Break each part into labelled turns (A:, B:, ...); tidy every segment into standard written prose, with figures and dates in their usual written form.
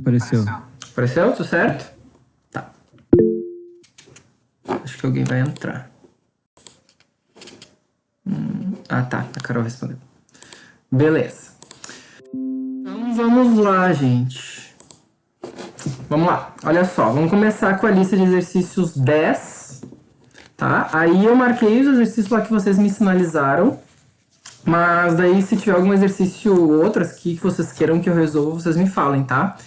A: Apareceu.
B: Apareceu? Tudo certo? Tá. Acho que alguém vai entrar. Tá. A Carol respondeu. Beleza. Então vamos lá, gente. Vamos lá. Olha só. Vamos começar com a lista de exercícios 10. Tá? Aí eu marquei os exercícios lá que vocês me sinalizaram. Mas daí, se tiver algum exercício ou outras aqui que vocês queiram que eu resolva, vocês me falem, tá?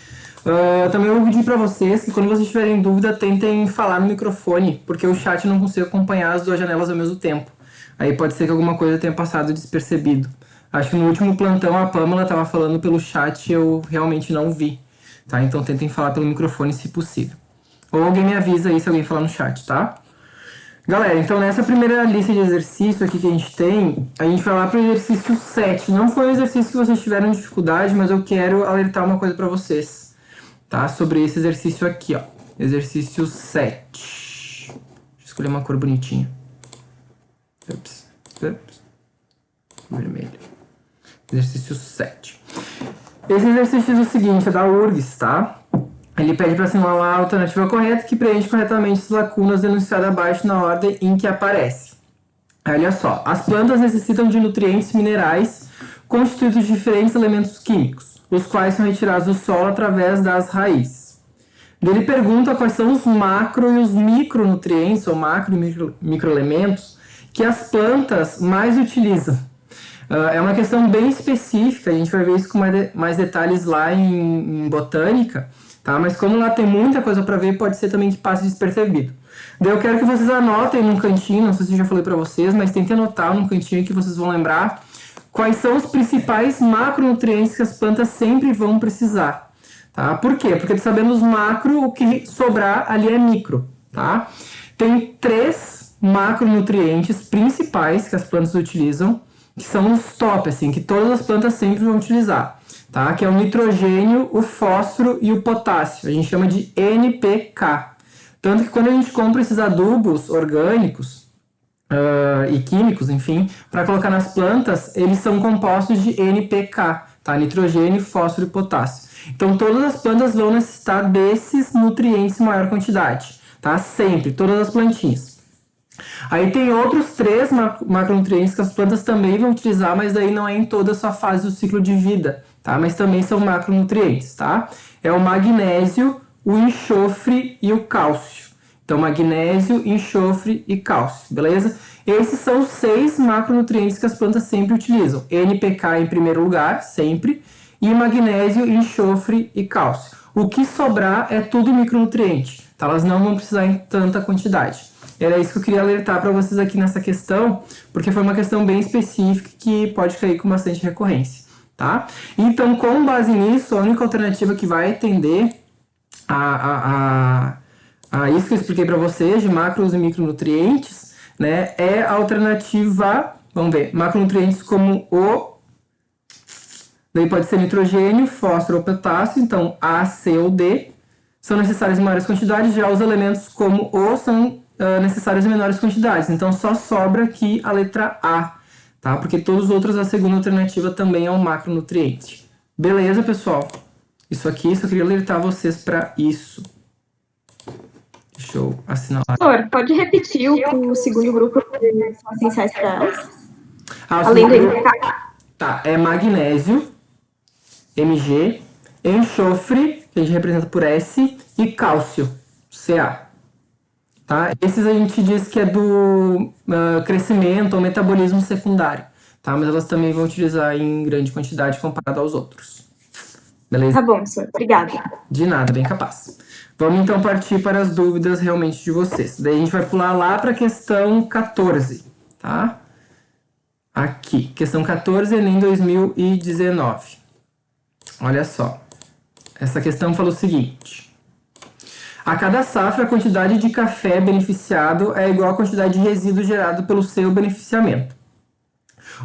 B: Também eu vou pedir pra vocês que quando vocês tiverem dúvida, tentem falar no microfone, porque o chat não consigo acompanhar as duas janelas ao mesmo tempo. Aí pode ser que alguma coisa tenha passado despercebido. Acho que no último plantão a Pamela estava falando pelo chat e eu realmente não vi, tá? Então tentem falar pelo microfone se possível. Ou alguém me avisa aí se alguém falar no chat, tá? Galera, então nessa primeira lista de exercício aqui que a gente vai lá para o exercício 7. Não foi um exercício que vocês tiveram dificuldade, mas eu quero alertar uma coisa para vocês, tá? Sobre esse exercício aqui, ó. Exercício 7. Deixa eu escolher uma cor bonitinha. Ups. Vermelho. Exercício 7. Esse exercício é o seguinte, é da URGS, tá? Ele pede para assinalar a alternativa correta que preenche corretamente as lacunas denunciadas abaixo na ordem em que aparece. Olha só, as plantas necessitam de nutrientes minerais constituídos de diferentes elementos químicos, os quais são retirados do solo através das raízes. Ele pergunta quais são os macro e os micronutrientes, ou macro e microelementos, que as plantas mais utilizam. É uma questão bem específica, a gente vai ver isso com mais detalhes lá em botânica, tá? Mas como lá tem muita coisa para ver, pode ser também que passe despercebido. Daí eu quero que vocês anotem num cantinho, não sei se eu já falei para vocês, mas tentem anotar num cantinho que vocês vão lembrar quais são os principais macronutrientes que as plantas sempre vão precisar, tá? Por quê? Porque sabendo os macro, o que sobrar ali é micro, tá? Tem 3 macronutrientes principais que as plantas utilizam, que são os top, assim, que todas as plantas sempre vão utilizar, tá? Que é o nitrogênio, o fósforo e o potássio. A gente chama de NPK. Tanto que quando a gente compra esses adubos orgânicos e químicos, enfim, para colocar nas plantas, eles são compostos de NPK, tá? Nitrogênio, fósforo e potássio. Então todas as plantas vão necessitar desses nutrientes em maior quantidade, tá? Sempre, todas as plantinhas. Aí tem outros 3 macronutrientes que as plantas também vão utilizar, mas daí não é em toda a sua fase do ciclo de vida, tá? Mas também são macronutrientes, tá? É o magnésio, o enxofre e o cálcio. Então, magnésio, enxofre e cálcio, beleza? Esses são os 6 macronutrientes que as plantas sempre utilizam. NPK em primeiro lugar, sempre, e magnésio, enxofre e cálcio. O que sobrar é tudo micronutriente, tá? Elas não vão precisar em tanta quantidade. Era isso que eu queria alertar para vocês aqui nessa questão, porque foi uma questão bem específica que pode cair com bastante recorrência, tá? Então, com base nisso, a única alternativa que vai atender a isso que eu expliquei para vocês, de macros e micronutrientes, né, é a alternativa, vamos ver, macronutrientes como daí pode ser nitrogênio, fósforo ou potássio, então A, C ou D, são necessários em maiores quantidades, já os elementos como O são necessários em menores quantidades. Então só sobra aqui a letra A, tá? Porque todos os outros, a segunda alternativa também é um macronutriente. Beleza, pessoal? Isso aqui, só queria alertar vocês para isso. Deixa eu assinalar.
C: Professor, pode repetir o segundo grupo de essenciais para elas?
B: Além do NPK? Tá, é magnésio, Mg, enxofre, que a gente representa por S, e cálcio, Ca. Tá? Esses a gente diz que é do crescimento ou metabolismo secundário, tá? Mas elas também vão utilizar em grande quantidade comparado aos outros. Beleza?
C: Tá bom, professor. Obrigada.
B: De nada, bem capaz. Vamos então partir para as dúvidas realmente de vocês. Daí a gente vai pular lá para a questão 14, tá? Aqui, questão 14, Enem 2019. Olha só. Essa questão fala o seguinte. A cada safra, a quantidade de café beneficiado é igual à quantidade de resíduo gerado pelo seu beneficiamento.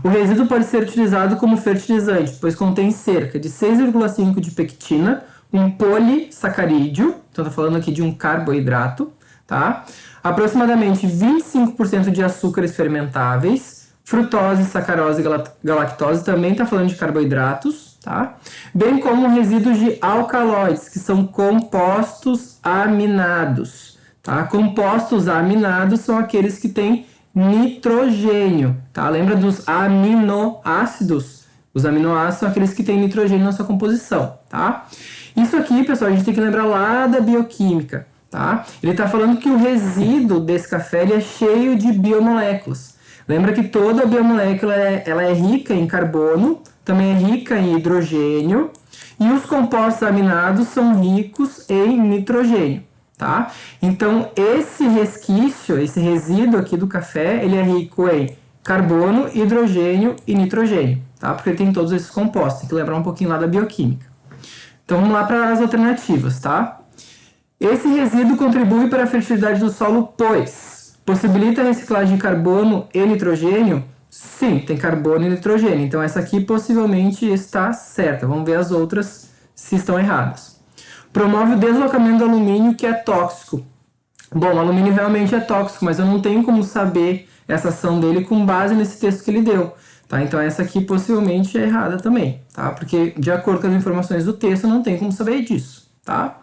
B: O resíduo pode ser utilizado como fertilizante, pois contém cerca de 6,5 de pectina, um polissacarídeo, então estou falando aqui de um carboidrato, tá? Aproximadamente 25% de açúcares fermentáveis, frutose, sacarose e galactose, também está falando de carboidratos, tá? Bem como resíduos de alcaloides, que são compostos aminados, tá? Compostos aminados são aqueles que têm nitrogênio, tá? Lembra dos aminoácidos? Os aminoácidos são aqueles que têm nitrogênio na sua composição, tá? Isso aqui, pessoal, a gente tem que lembrar lá da bioquímica, tá? Ele está falando que o resíduo desse café ele é cheio de biomoléculas. Lembra que toda biomolécula ela é rica em carbono, também é rica em hidrogênio, e os compostos aminados são ricos em nitrogênio, tá? Então, esse resquício, esse resíduo aqui do café, ele é rico em carbono, hidrogênio e nitrogênio, tá? Porque ele tem todos esses compostos, tem que lembrar um pouquinho lá da bioquímica. Então, vamos lá para as alternativas, tá? Esse resíduo contribui para a fertilidade do solo, pois possibilita a reciclagem de carbono e nitrogênio? Sim, tem carbono e nitrogênio. Então, essa aqui possivelmente está certa. Vamos ver as outras se estão erradas. Promove o deslocamento do alumínio, que é tóxico. Bom, o alumínio realmente é tóxico, mas eu não tenho como saber essa ação dele com base nesse texto que ele deu. Tá? Então, essa aqui possivelmente é errada também. Tá? Porque, de acordo com as informações do texto, não tem como saber disso. Tá?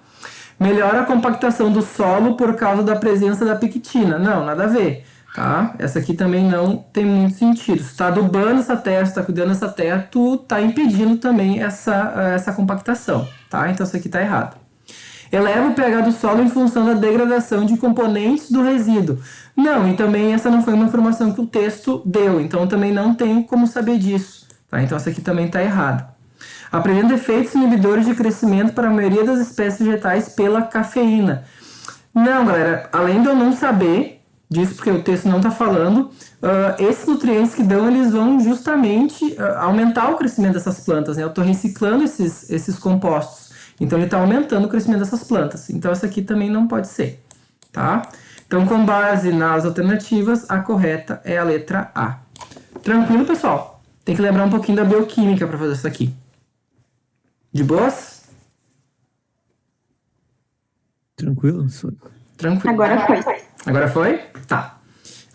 B: Melhora a compactação do solo por causa da presença da pectina. Não, nada a ver, tá? Essa aqui também não tem muito sentido. Se tá adubando essa terra, se tá cuidando dessa terra, tu tá impedindo também essa compactação, tá? Então essa aqui tá errada. Eleva o pH do solo em função da degradação de componentes do resíduo. Não, e também essa não foi uma informação que o texto deu, então também não tem como saber disso, tá? Então essa aqui também tá errada. Apresenta efeitos inibidores de crescimento para a maioria das espécies vegetais pela cafeína. Não, galera, além de eu não saber disso, porque o texto não está falando, esses nutrientes que dão, eles vão justamente aumentar o crescimento dessas plantas, né? Eu estou reciclando esses compostos, então ele está aumentando o crescimento dessas plantas. Então essa aqui também não pode ser, tá? Então, com base nas alternativas, a correta é a letra A. Tranquilo, pessoal? Tem que lembrar um pouquinho da bioquímica para fazer isso aqui. De boas?
A: Tranquilo?
B: Tranquilo.
C: Agora foi.
B: Agora foi? Tá.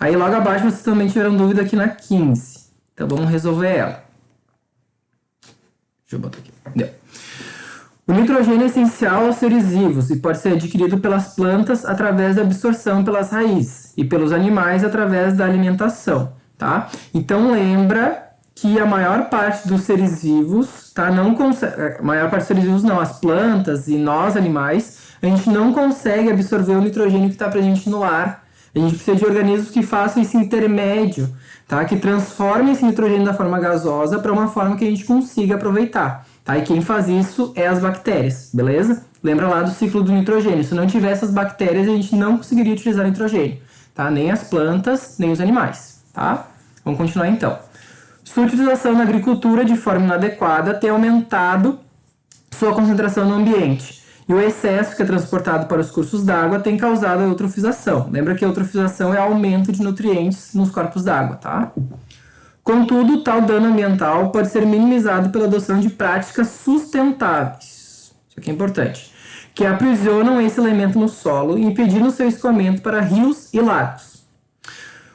B: Aí logo abaixo vocês também tiveram dúvida aqui na 15. Então vamos resolver ela. Deixa eu botar aqui. Deu. O nitrogênio é essencial aos seres vivos e pode ser adquirido pelas plantas através da absorção pelas raízes e pelos animais através da alimentação, tá? Então lembra que a maior parte dos seres vivos, tá, não consegue, a maior parte dos seres vivos não, as plantas e nós, animais, a gente não consegue absorver o nitrogênio que está presente no ar. A gente precisa de organismos que façam esse intermédio, tá, que transformem esse nitrogênio da forma gasosa para uma forma que a gente consiga aproveitar. Tá? E quem faz isso é as bactérias, beleza? Lembra lá do ciclo do nitrogênio. Se não tivesse as bactérias, a gente não conseguiria utilizar nitrogênio, tá? Nem as plantas, nem os animais, tá? Vamos continuar então. Sua utilização na agricultura de forma inadequada tem aumentado sua concentração no ambiente. E o excesso que é transportado para os cursos d'água tem causado a eutrofização. Lembra que a eutrofização é aumento de nutrientes nos corpos d'água, tá? Contudo, tal dano ambiental pode ser minimizado pela adoção de práticas sustentáveis. Isso aqui é importante. Que aprisionam esse elemento no solo, impedindo seu escoamento para rios e lagos.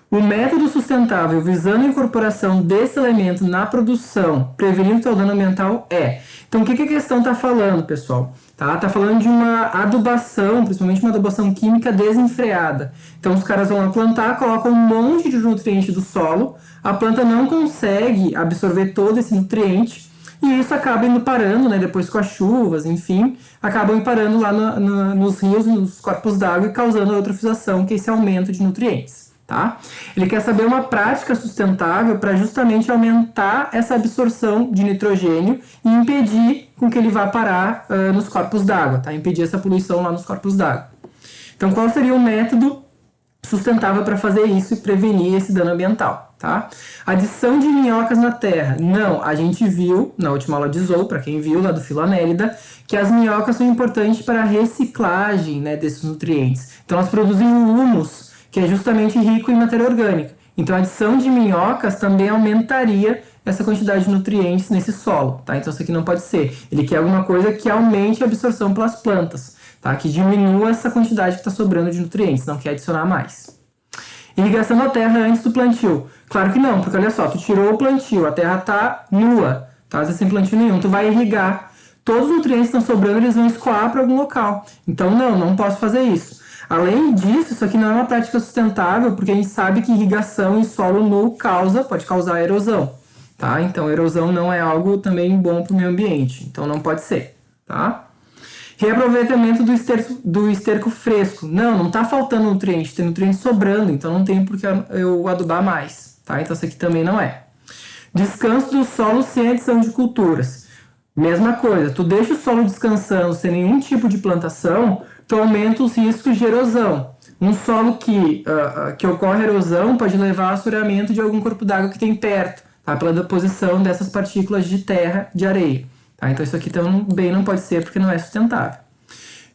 B: O método sustentável visando a incorporação desse elemento na produção, prevenindo tal dano ambiental é... Então, o que a questão está falando, pessoal? Tá falando de uma adubação, principalmente uma adubação química desenfreada. Então, os caras vão lá plantar, colocam um monte de nutriente do solo, a planta não consegue absorver todo esse nutriente, e isso acaba indo parando, né, depois com as chuvas, enfim, acabam indo parando lá nos rios, nos corpos d'água e causando a eutrofização, que é esse aumento de nutrientes. Tá? Ele quer saber uma prática sustentável para justamente aumentar essa absorção de nitrogênio e impedir com que ele vá parar nos corpos d'água, tá? Impedir essa poluição lá nos corpos d'água. Então, qual seria o método sustentável para fazer isso e prevenir esse dano ambiental? Tá? Adição de minhocas na terra. Não, a gente viu na última aula de zoo, para quem viu lá do Filoanélida, que as minhocas são importantes para a reciclagem, né, desses nutrientes. Então, elas produzem um humus, que é justamente rico em matéria orgânica. Então, a adição de minhocas também aumentaria essa quantidade de nutrientes nesse solo, tá? Então, isso aqui não pode ser. Ele quer alguma coisa que aumente a absorção pelas plantas, tá? Que diminua essa quantidade que está sobrando de nutrientes, não quer adicionar mais. Irrigação da terra antes do plantio. Claro que não, porque olha só, tu tirou o plantio, a terra está nua, tá? Sem plantio nenhum. Tu vai irrigar. Todos os nutrientes que estão sobrando, eles vão escoar para algum local. Então, não posso fazer isso. Além disso, isso aqui não é uma prática sustentável, porque a gente sabe que irrigação em solo nu pode causar erosão, tá? Então, erosão não é algo também bom para o meio ambiente. Então, não pode ser, tá? Reaproveitamento do esterco fresco. Não tá faltando nutriente, tem nutriente sobrando, então não tem por que eu adubar mais, tá? Então, isso aqui também não é. Descanso do solo sem adição de culturas. Mesma coisa, tu deixa o solo descansando sem nenhum tipo de plantação, tu aumenta os riscos de erosão. Um solo que ocorre erosão pode levar a assoreamento de algum corpo d'água que tem perto, tá? Pela deposição dessas partículas de terra, de areia. Tá? Então isso aqui também não pode ser porque não é sustentável.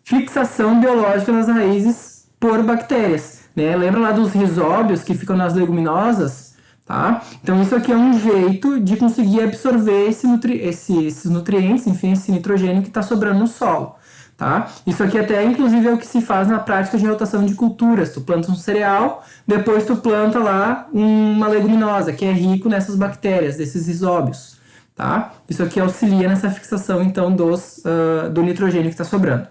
B: Fixação biológica nas raízes por bactérias. Né? Lembra lá dos rizóbios que ficam nas leguminosas? Tá? Então isso aqui é um jeito de conseguir absorver esses nutrientes, enfim, esse nitrogênio que está sobrando no solo. Tá? Isso aqui até inclusive é o que se faz na prática de rotação de culturas. Tu planta um cereal, depois tu planta lá uma leguminosa, que é rico nessas bactérias, desses rizóbios. Tá? Isso aqui auxilia nessa fixação então do nitrogênio que está sobrando.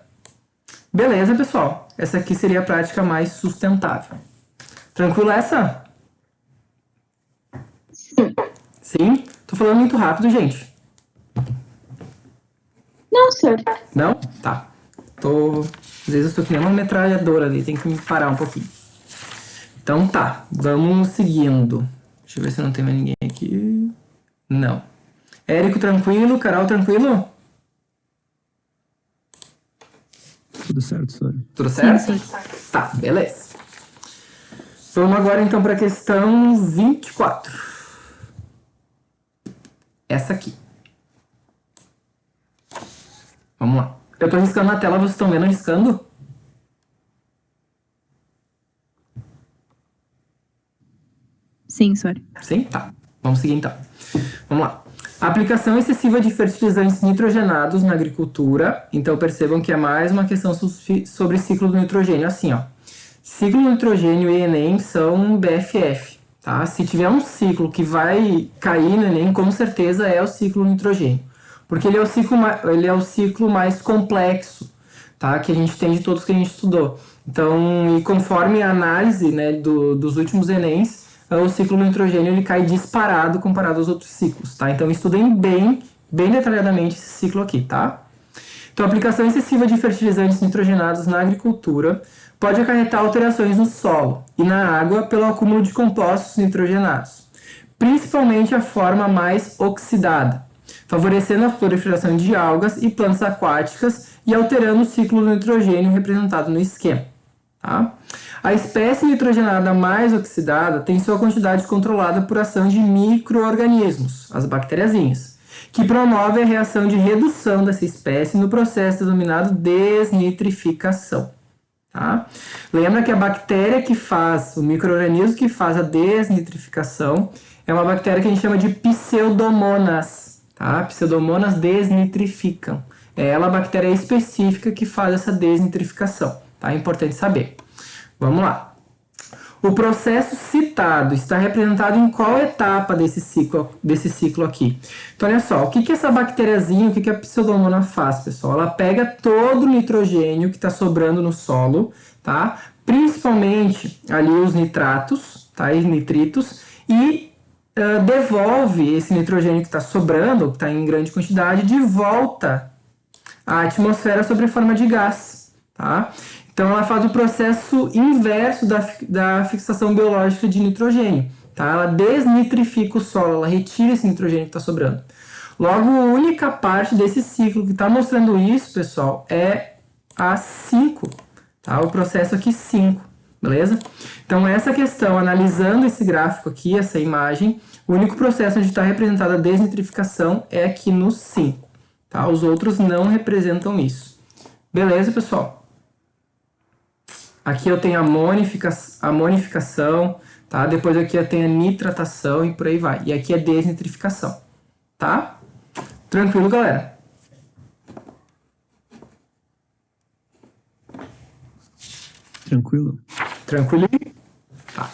B: Beleza, pessoal? Essa aqui seria a prática mais sustentável. Tranquilo essa? Sim? Tô falando muito rápido, gente.
C: Não, senhor.
B: Não? Tá. Às vezes eu estou que nem uma metralhadora ali, tem que me parar um pouquinho. Então tá, vamos seguindo. Deixa eu ver se não tem mais ninguém aqui. Não. Érico, tranquilo? Carol, tranquilo?
A: Tudo certo, senhor.
B: Tudo certo?
C: Sim.
B: Tá, beleza. Vamos agora então para a questão 24. Essa aqui. Vamos lá. Eu tô riscando na tela, vocês estão vendo riscando?
C: Sim, senhor.
B: Sim? Tá. Vamos seguir então. Vamos lá. Aplicação excessiva de fertilizantes nitrogenados na agricultura. Então percebam que é mais uma questão sobre ciclo do nitrogênio. Assim, ó. Ciclo do nitrogênio e Enem são BFF. Tá? Se tiver um ciclo que vai cair no Enem, com certeza é o ciclo do nitrogênio. Porque ele é o ciclo mais complexo, tá? Que a gente tem de todos que a gente estudou. Então, e conforme a análise, né, dos últimos Enems, o ciclo do nitrogênio ele cai disparado comparado aos outros ciclos, tá? Então, estudem bem detalhadamente esse ciclo aqui, tá? Então, a aplicação excessiva de fertilizantes nitrogenados na agricultura pode acarretar alterações no solo e na água pelo acúmulo de compostos nitrogenados, principalmente a forma mais oxidada, favorecendo a proliferação de algas e plantas aquáticas e alterando o ciclo do nitrogênio representado no esquema. Tá? A espécie nitrogenada mais oxidada tem sua quantidade controlada por ação de micro-organismos, as bactériazinhas, que promove a reação de redução dessa espécie no processo denominado desnitrificação. Tá? Lembra que a bactéria que faz, o micro-organismo que faz a desnitrificação é uma bactéria que a gente chama de Pseudomonas. Tá? Pseudomonas desnitrificam. É ela a bactéria específica que faz essa desnitrificação. Tá? É importante saber. Vamos lá. O processo citado está representado em qual etapa desse ciclo aqui? Então, olha só, o que essa bactériazinha, o que a Pseudomonas faz, pessoal? Ela pega todo o nitrogênio que está sobrando no solo, tá? Principalmente ali os nitratos, tá? E nitritos, e devolve esse nitrogênio que está sobrando, que está em grande quantidade, de volta à atmosfera sob forma de gás, tá? Então, ela faz o processo inverso da fixação biológica de nitrogênio. Tá? Ela desnitrifica o solo, ela retira esse nitrogênio que está sobrando. Logo, a única parte desse ciclo que está mostrando isso, pessoal, é a 5. Tá? O processo aqui 5, beleza? Então, essa questão, analisando esse gráfico aqui, essa imagem, o único processo onde está representada a desnitrificação é aqui no 5. Tá? Os outros não representam isso. Beleza, pessoal? Aqui eu tenho a monificação, tá? Depois aqui eu tenho a nitratação e por aí vai. E aqui é desnitrificação, tá? Tranquilo, galera?
A: Tranquilo?
B: Tranquilo? Tá.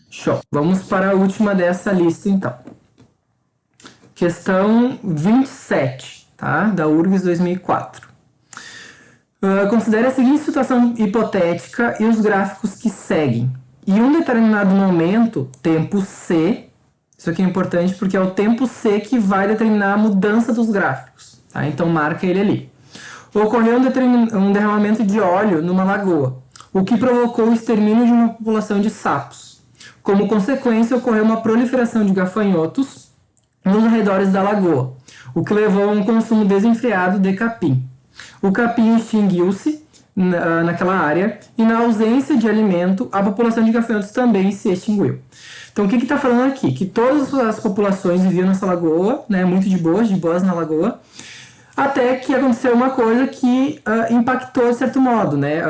B: Show. Vamos para a última dessa lista, então. Questão 27, tá? Da URGS 2004. Considere a seguinte situação hipotética e os gráficos que seguem. Em um determinado momento, tempo C, isso aqui é importante porque é o tempo C que vai determinar a mudança dos gráficos, tá? Então marca ele ali. Ocorreu um derramamento de óleo numa lagoa, o que provocou o extermínio de uma população de sapos. Como consequência, ocorreu uma proliferação de gafanhotos nos arredores da lagoa, o que levou a um consumo desenfreado de capim. O capim extinguiu-se naquela área e, na ausência de alimento, a população de gafanhotos também se extinguiu. Então, o que está falando aqui? Que todas as populações viviam nessa lagoa, né, muito de boas na lagoa, até que aconteceu uma coisa que impactou de certo modo, né,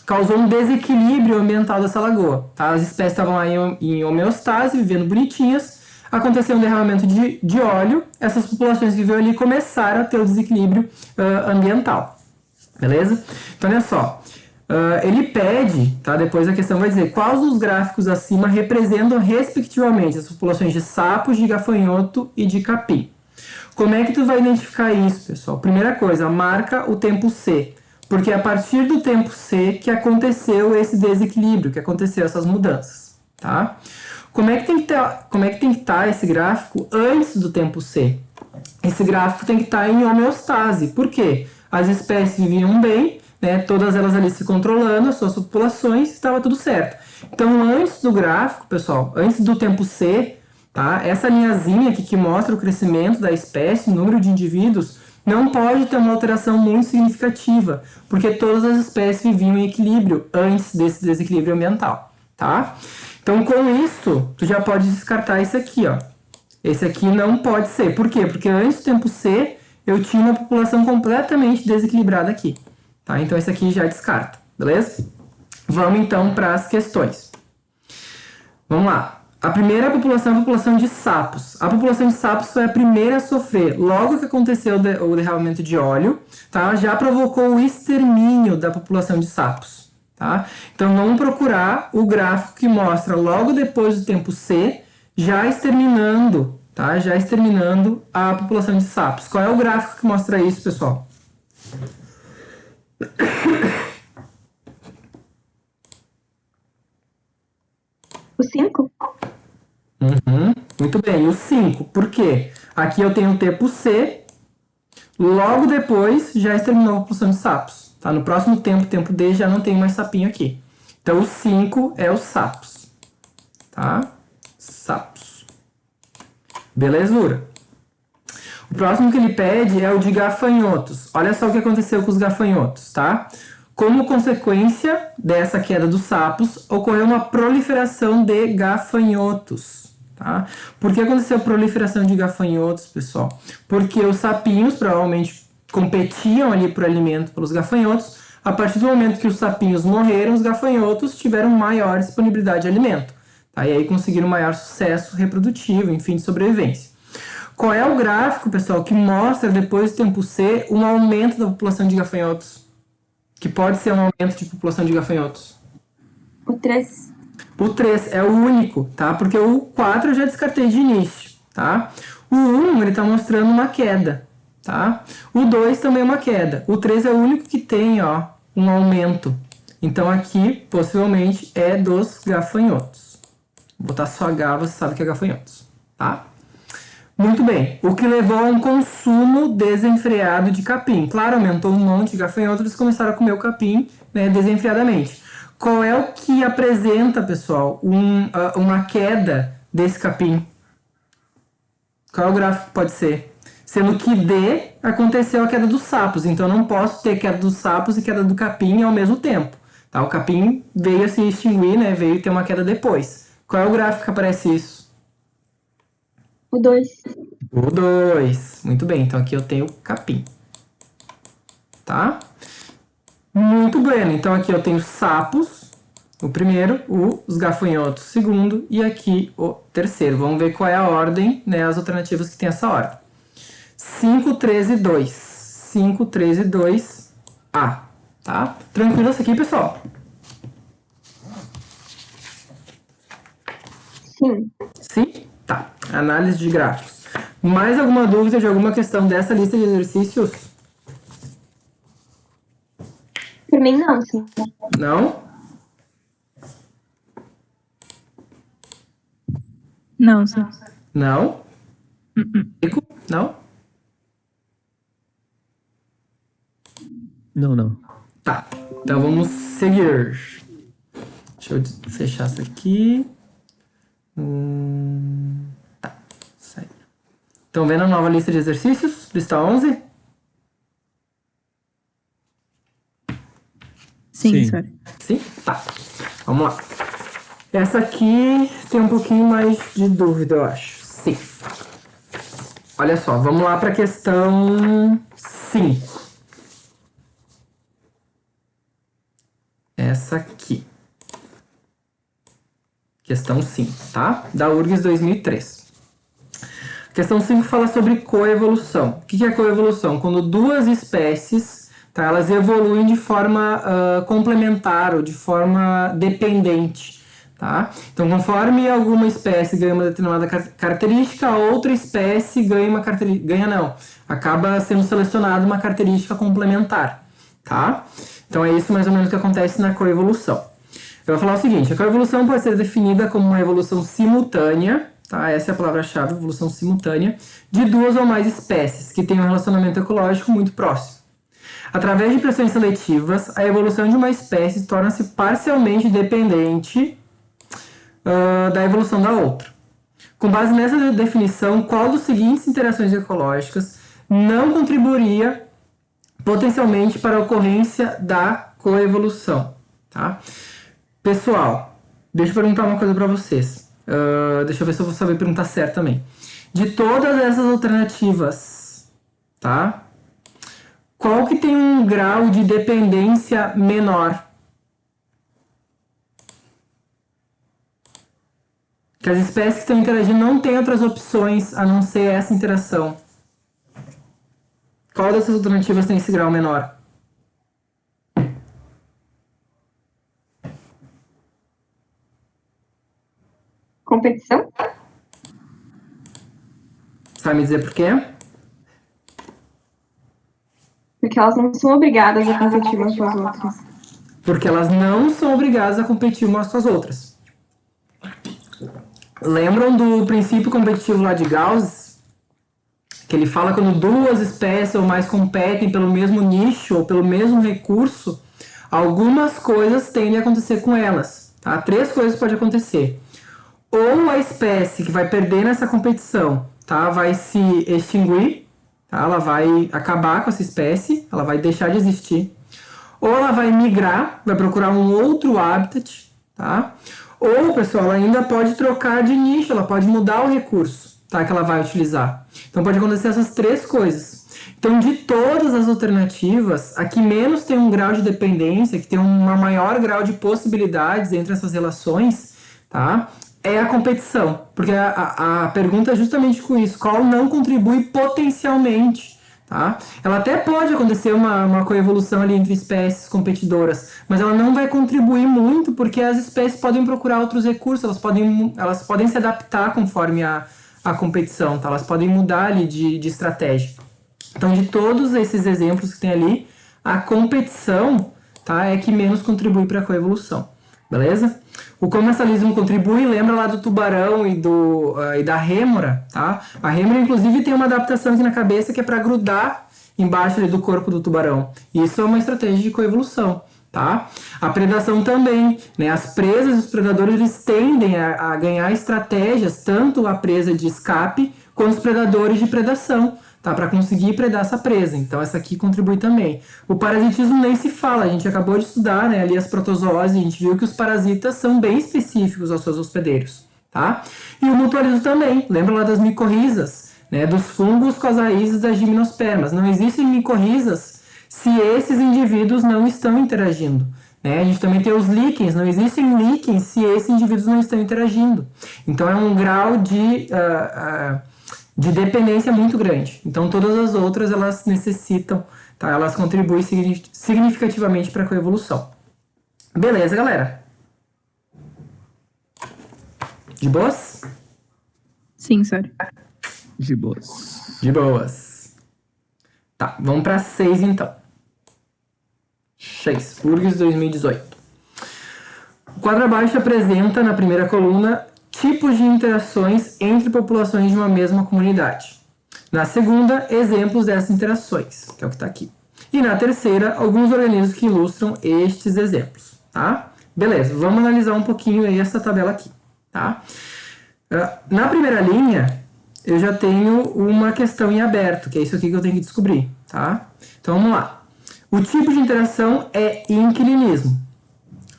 B: causou um desequilíbrio ambiental dessa lagoa. Tá? As espécies estavam lá em homeostase, vivendo bonitinhas, aconteceu um derramamento de óleo, essas populações que viviam ali começaram a ter o desequilíbrio ambiental. Beleza? Então, olha só. Ele pede, tá? Depois a questão vai dizer quais dos gráficos acima representam respectivamente as populações de sapos, de gafanhoto e de capim. Como é que tu vai identificar isso, pessoal? Primeira coisa, marca o tempo C, porque é a partir do tempo C que aconteceu esse desequilíbrio, que aconteceu essas mudanças, tá? Como é que tem que estar esse gráfico antes do tempo C? Esse gráfico tem que estar em homeostase. Por quê? As espécies viviam bem, né, todas elas ali se controlando, as suas populações, estava tudo certo. Então, antes do gráfico, pessoal, antes do tempo C, tá, essa linhazinha aqui que mostra o crescimento da espécie, o número de indivíduos, não pode ter uma alteração muito significativa, porque todas as espécies viviam em equilíbrio antes desse desequilíbrio ambiental, tá? Então, com isso, tu já pode descartar esse aqui, ó. Esse aqui não pode ser. Por quê? Porque antes do tempo C, eu tinha uma população completamente desequilibrada aqui. Tá? Então, esse aqui já descarta. Beleza? Vamos, então, para as questões. Vamos lá. A primeira população é a população de sapos. A população de sapos foi a primeira a sofrer. Logo que aconteceu o derramamento de óleo, tá? Já provocou o extermínio da população de sapos. Tá? Então, vamos procurar o gráfico que mostra logo depois do tempo C, já exterminando, tá? Já exterminando a população de sapos. Qual é o gráfico que mostra isso, pessoal?
C: O 5?
B: Muito bem, o 5. Por quê? Aqui eu tenho o tempo C, logo depois já exterminou a população de sapos. Tá? No próximo tempo D, já não tem mais sapinho aqui. Então, o 5 é os sapos. Tá? Sapos. Belezura. O próximo que ele pede é o de gafanhotos. Olha só o que aconteceu com os gafanhotos, tá? Como consequência dessa queda dos sapos, ocorreu uma proliferação de gafanhotos, tá? Por que aconteceu a proliferação de gafanhotos, pessoal? Porque os sapinhos provavelmente competiam ali por alimento pelos gafanhotos. A partir do momento que os sapinhos morreram, os gafanhotos tiveram maior disponibilidade de alimento. Tá? E aí conseguiram maior sucesso reprodutivo, enfim, de sobrevivência. Qual é o gráfico, pessoal, que mostra, depois do tempo C, um aumento da população de gafanhotos? Que pode ser um aumento de população de gafanhotos?
C: O 3.
B: O 3 é o único, tá? Porque o 4 eu já descartei de início, tá? O 1, ele tá mostrando uma queda, tá? O 2 também é uma queda. O 3 é o único que tem, ó, um aumento. Então, aqui, possivelmente, é dos gafanhotos. Vou botar só H, você sabe que é gafanhotos, tá? Muito bem. O que levou a um consumo desenfreado de capim. Claro, aumentou um monte de gafanhotos, eles começaram a comer o capim, né, desenfreadamente. Qual é o que apresenta, pessoal, uma queda desse capim? Qual é o gráfico que pode ser? Sendo que D aconteceu a queda dos sapos. Então, eu não posso ter queda dos sapos e queda do capim ao mesmo tempo. Tá? O capim veio a se extinguir, né? Veio ter uma queda depois. Qual é o gráfico que aparece isso?
C: O 2.
B: O 2. Muito bem, então aqui eu tenho capim. Tá? Muito bem, então aqui eu tenho sapos, o primeiro, os gafanhotos, o segundo, e aqui o terceiro. Vamos ver qual é a ordem, né, as alternativas que tem essa ordem. 5, 3 e 2. 5, 3 e 2, A. Tá? Tranquilo isso aqui, pessoal?
C: Sim.
B: Sim? Tá. Análise de gráficos. Mais alguma dúvida de alguma questão dessa lista de exercícios?
C: Por mim, não, sim.
B: Não?
D: Não, sim.
B: Não? Rico? Não?
A: Não, não.
B: Tá. Então vamos seguir. Deixa eu fechar isso aqui. Tá. Sai. Estão vendo a nova lista de exercícios? Lista 11?
D: Sim,
A: Sim.
D: senhora.
B: Sim? Tá. Vamos lá. Essa aqui tem um pouquinho mais de dúvida, eu acho. Sim. Olha só, vamos lá para a questão 5. Essa aqui. Questão 5, tá? Da URGS 2003. Questão 5 fala sobre coevolução. O que é coevolução? Quando duas espécies, tá, elas evoluem de forma complementar ou de forma dependente. Tá? Então, conforme alguma espécie ganha uma determinada característica, a outra espécie ganha uma característica. Ganha não. Acaba sendo selecionada uma característica complementar. Tá? Então, é isso mais ou menos que acontece na coevolução. Eu vou falar o seguinte: a coevolução pode ser definida como uma evolução simultânea, tá? Essa é a palavra-chave, evolução simultânea, de duas ou mais espécies que têm um relacionamento ecológico muito próximo. Através de pressões seletivas, a evolução de uma espécie torna-se parcialmente dependente da evolução da outra. Com base nessa definição, qual dos seguintes interações ecológicas não contribuiria potencialmente para a ocorrência da coevolução? Tá? Pessoal, deixa eu perguntar uma coisa para vocês. Deixa eu ver se eu vou saber perguntar certo também. De todas essas alternativas, tá? Qual que tem um grau de dependência menor? Que as espécies que estão interagindo não têm outras opções a não ser essa interação. Qual dessas alternativas tem esse grau menor?
C: Competição?
B: Sabe me dizer por quê?
C: Porque elas não são obrigadas a competir umas com as outras.
B: Porque elas não são obrigadas a competir umas com as outras. Lembram do princípio competitivo lá de Gauss? Que ele fala quando duas espécies ou mais competem pelo mesmo nicho ou pelo mesmo recurso, algumas coisas tendem a acontecer com elas. Tá? 3 coisas podem acontecer. Ou a espécie que vai perder nessa competição, tá, vai se extinguir, tá? Ela vai acabar com essa espécie, ela vai deixar de existir. Ou ela vai migrar, vai procurar um outro habitat, tá? Ou, pessoal, ela ainda pode trocar de nicho, ela pode mudar o recurso, tá, que ela vai utilizar. Então pode acontecer essas 3 coisas. Então, de todas as alternativas, a que menos tem um grau de dependência, que tem um maior grau de possibilidades entre essas relações, tá, é a competição. Porque a pergunta é justamente com isso: qual não contribui potencialmente? Tá? Ela até pode acontecer uma coevolução ali entre espécies competidoras, mas ela não vai contribuir muito porque as espécies podem procurar outros recursos, elas podem se adaptar conforme a competição, tá? Elas podem mudar ali de estratégia. Então, de todos esses exemplos que tem ali, a competição, tá, é que menos contribui para a coevolução. Beleza? O comensalismo contribui, lembra lá do tubarão e da rêmora, tá? A rêmora, inclusive, tem uma adaptação aqui na cabeça que é para grudar embaixo ali do corpo do tubarão. Isso é uma estratégia de coevolução, tá? A predação também, né? As presas e os predadores, eles tendem a ganhar estratégias, tanto a presa de escape, quanto os predadores de predação, tá? Para conseguir predar essa presa. Então, essa aqui contribui também. O parasitismo nem se fala, a gente acabou de estudar, né, ali as protozooses, a gente viu que os parasitas são bem específicos aos seus hospedeiros, tá? E o mutualismo também, lembra lá das micorrizas, né, dos fungos com as raízes das gimnospermas. Não existem micorrizas se esses indivíduos não estão interagindo. Né? A gente também tem os líquens, não existem líquens se esses indivíduos não estão interagindo. Então, é um grau de dependência muito grande. Então, todas as outras, elas necessitam, tá? Elas contribuem significativamente para a coevolução. Beleza, galera? De boas?
D: Sim, senhora.
A: De boas.
B: De boas. Tá, vamos para 6 então. 6. URGS 2018. O quadro abaixo apresenta, na primeira coluna, tipos de interações entre populações de uma mesma comunidade. Na segunda, exemplos dessas interações, que é o que está aqui. E na terceira, alguns organismos que ilustram estes exemplos, tá? Beleza, vamos analisar um pouquinho aí essa tabela aqui, tá? Na primeira linha, eu já tenho uma questão em aberto, que é isso aqui que eu tenho que descobrir, tá? Então, vamos lá. O tipo de interação é inquilinismo.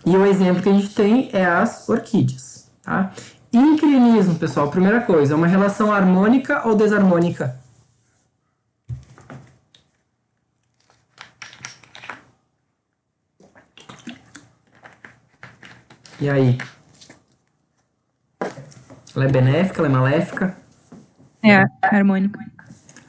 B: E o exemplo que a gente tem é as orquídeas, tá? Inquilinismo, pessoal, primeira coisa, é uma relação harmônica ou desarmônica? E aí? Ela é benéfica, ela é maléfica?
D: É harmônico.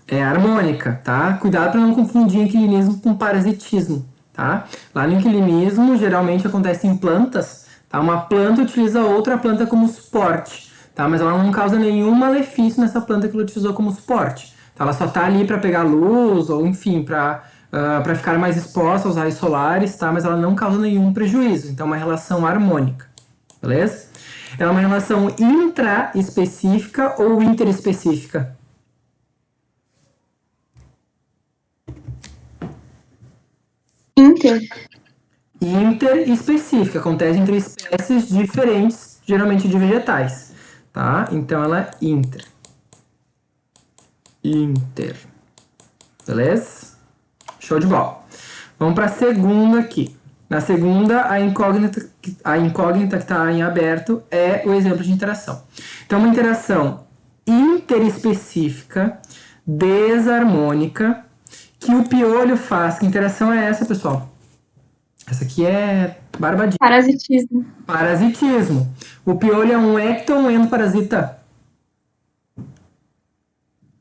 B: É harmônica, tá? Cuidado para não confundir inquilinismo com parasitismo, tá? Lá no inquilinismo, geralmente acontece em plantas, tá? Uma planta utiliza outra planta como suporte, tá? Mas ela não causa nenhum malefício nessa planta que ela utilizou como suporte, tá? Ela só tá ali para pegar luz ou, enfim, para ficar mais exposta aos raios solares, tá? Mas ela não causa nenhum prejuízo, então é uma relação harmônica, beleza? É uma relação intraespecífica ou interespecífica? Interespecífica, acontece entre espécies diferentes, geralmente de vegetais, tá? Então ela é inter. Beleza? Show de bola. Vamos para a segunda aqui. Na segunda, a incógnita que está em aberto é o exemplo de interação. Então, uma interação interespecífica, desarmônica, que o piolho faz. Que interação é essa, pessoal? Essa aqui é barbadinha.
C: Parasitismo.
B: Parasitismo. O piolho é um ecto ou um endoparasita?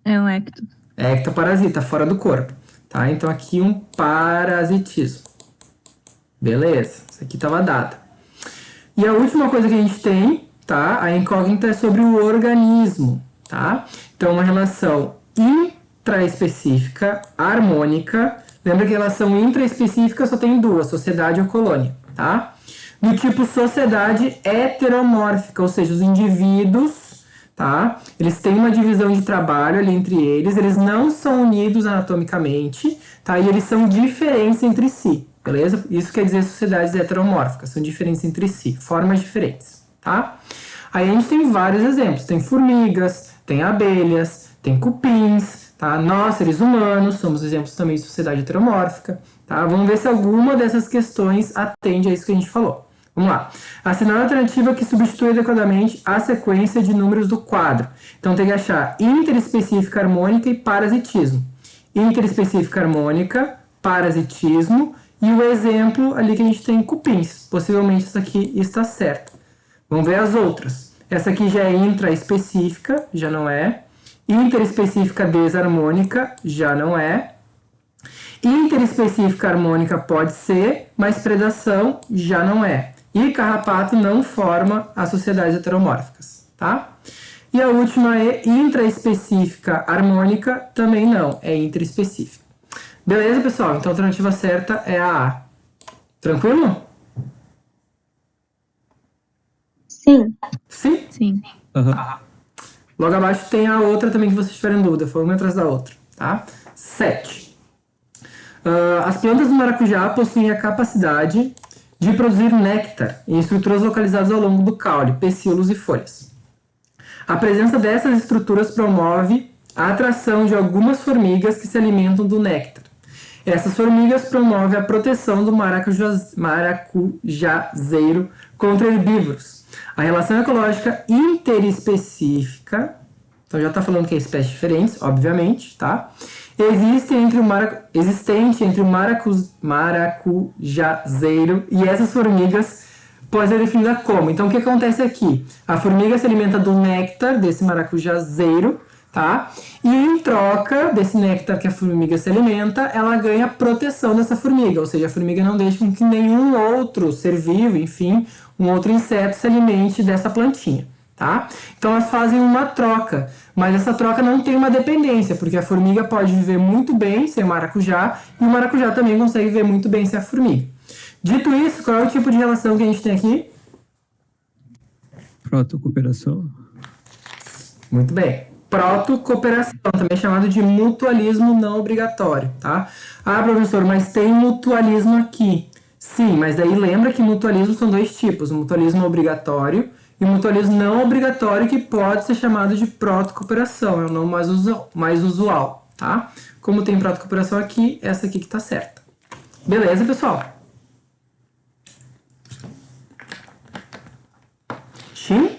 D: É um ecto.
B: Ectoparasita, fora do corpo. Tá? Então aqui um parasitismo. Beleza, isso aqui estava dada. E a última coisa que a gente tem, tá? A incógnita é sobre o organismo, tá? Então uma relação intraespecífica, harmônica. Lembra que a relação intraespecífica só tem duas, sociedade ou colônia, tá? Do tipo sociedade heteromórfica, ou seja, os indivíduos, tá? Eles têm uma divisão de trabalho ali entre eles não são unidos anatomicamente, tá? E eles são diferentes entre si, beleza? Isso quer dizer sociedades heteromórficas, são diferentes entre si, formas diferentes, tá? Aí a gente tem vários exemplos, tem formigas, tem abelhas, tem cupins, tá? Nós, seres humanos, somos exemplos também de sociedade heteromórfica, tá? Vamos ver se alguma dessas questões atende a isso que a gente falou. Vamos lá. Assinar a alternativa que substitui adequadamente a sequência de números do quadro. Então tem que achar interespecífica harmônica e parasitismo. Interespecífica harmônica, parasitismo e o exemplo ali que a gente tem cupins. Possivelmente essa aqui está certa. Vamos ver as outras. Essa aqui já é intraespecífica, já não é. Interespecífica desarmônica, já não é. Interespecífica harmônica pode ser, mas predação já não é. E carrapato não forma as sociedades heteromórficas, tá? E a última é intraespecífica harmônica, também não, é interespecífica. Beleza, pessoal? Então a alternativa certa é a A. Tranquilo?
C: Sim.
B: Sim?
D: Sim.
A: Aham.
B: Logo abaixo tem a outra também que vocês tiverem dúvida, foi uma atrás da outra, tá? 7. As plantas do maracujá possuem a capacidade de produzir néctar em estruturas localizadas ao longo do caule, pecíolos e folhas. A presença dessas estruturas promove a atração de algumas formigas que se alimentam do néctar. Essas formigas promovem a proteção do maracujazeiro contra herbívoros. A relação ecológica interespecífica, então já está falando que é espécies diferentes, obviamente, tá? Existente entre o maracujazeiro e essas formigas pode ser definida como. Então, o que acontece aqui? A formiga se alimenta do néctar desse maracujazeiro, tá? E em troca desse néctar que a formiga se alimenta, ela ganha a proteção dessa formiga. Ou seja, a formiga não deixa com que nenhum outro ser vivo, enfim, um outro inseto se alimente dessa plantinha, tá? Então elas fazem uma troca, mas essa troca não tem uma dependência, porque a formiga pode viver muito bem sem o maracujá, e o maracujá também consegue viver muito bem sem a formiga. Dito isso, qual é o tipo de relação que a gente tem aqui?
A: Protocooperação.
B: Muito bem. Protocooperação, também chamado de mutualismo não obrigatório, tá? Ah, professor, mas tem mutualismo aqui. Sim, mas daí lembra que mutualismo são dois tipos, o mutualismo obrigatório e o mutualismo não obrigatório, que pode ser chamado de protocooperação, é o nome mais usual, tá? Como tem protocooperação aqui, essa aqui que tá certa. Beleza, pessoal? Sim?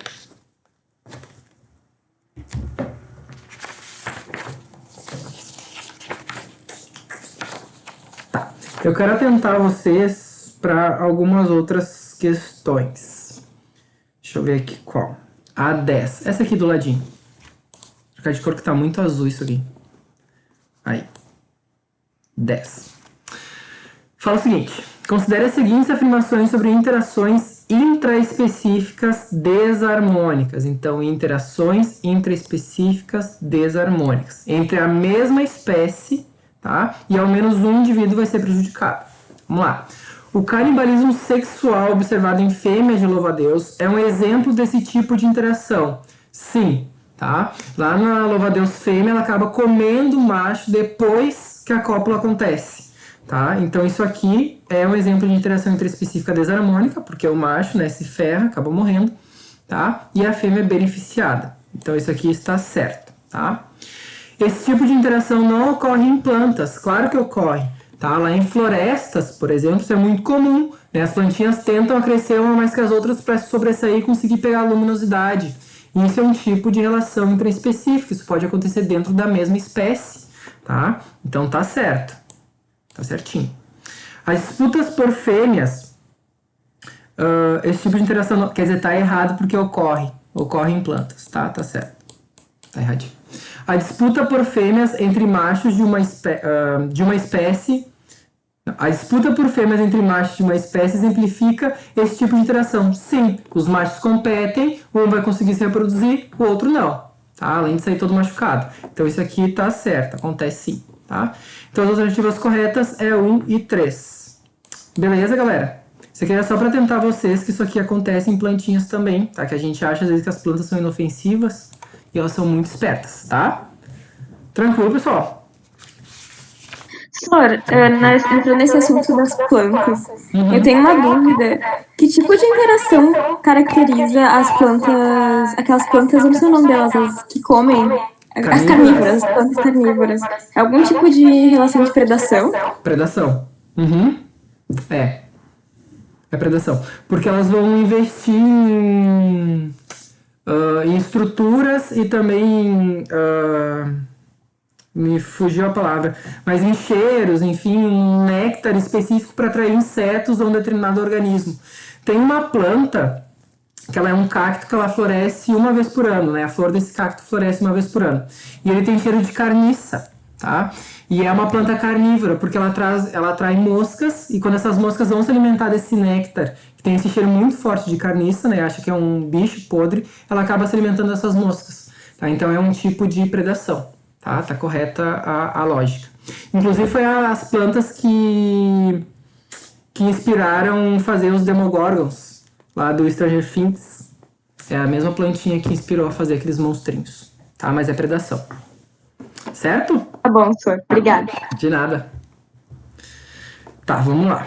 B: Tá. Eu quero atentar vocês para algumas outras questões. Deixa eu ver aqui qual. A 10. Essa aqui do ladinho. Vou trocar de cor que tá muito azul isso aqui. Aí. 10. Fala o seguinte. Considere as seguintes afirmações sobre interações intraespecíficas desarmônicas. Então, interações intraespecíficas desarmônicas. Entre a mesma espécie, tá? E ao menos um indivíduo vai ser prejudicado. Vamos lá. O canibalismo sexual observado em fêmeas de louva-a-Deus é um exemplo desse tipo de interação. Sim, tá? Lá na louva-a-Deus fêmea, ela acaba comendo o macho depois que a cópula acontece, tá? Então isso aqui é um exemplo de interação intraespecífica desarmônica, porque o macho, né, se ferra, acaba morrendo, tá? E a fêmea é beneficiada. Então isso aqui está certo, tá? Esse tipo de interação não ocorre em plantas, claro que ocorre. Tá? Lá em florestas, por exemplo, isso é muito comum, né? As plantinhas tentam crescer uma mais que as outras para se sobressair e conseguir pegar a luminosidade. E isso é um tipo de relação intraespecífica, isso pode acontecer dentro da mesma espécie, tá? Então tá certo, tá certinho. As disputas por fêmeas, esse tipo de interação, não, quer dizer, tá errado porque ocorre em plantas, tá? Tá certo, tá erradinho. A disputa por fêmeas entre machos de uma espécie. A disputa por fêmeas entre machos de uma espécie exemplifica esse tipo de interação. Sim, os machos competem, um vai conseguir se reproduzir, o outro não, tá? Além de sair todo machucado. Então isso aqui tá certo, acontece sim, tá? Então as alternativas corretas é 1 e 3. Beleza, galera? Isso aqui é só para tentar vocês que isso aqui acontece em plantinhas também, tá? Que a gente acha às vezes que as plantas são inofensivas e elas são muito espertas, tá? Tranquilo, pessoal?
C: Professor, entrando nesse assunto das plantas, eu tenho uma dúvida. Que tipo de interação caracteriza as plantas, aquelas plantas, eu não sei o nome delas, as que comem, as carnívoras, as plantas carnívoras? É algum tipo de relação de predação?
B: Predação. Uhum. É predação. Porque elas vão investir em estruturas e também me fugiu a palavra, mas em cheiros, enfim, um néctar específico para atrair insetos a um determinado organismo. Tem uma planta que ela é um cacto que ela floresce uma vez por ano, né? A flor desse cacto floresce uma vez por ano. E ele tem cheiro de carniça, tá? E é uma planta carnívora, porque ela atrai moscas, e quando essas moscas vão se alimentar desse néctar, que tem esse cheiro muito forte de carniça, né? Acha que é um bicho podre, ela acaba se alimentando dessas moscas, tá? Então é um tipo de predação, tá? Tá correta a lógica. Inclusive foi as plantas que inspiraram fazer os Demogorgons, lá do Stranger Things. É a mesma plantinha que inspirou a fazer aqueles monstrinhos, tá? Mas é predação. Certo?
C: Tá bom, senhor. Obrigada.
B: De nada. Tá, vamos lá.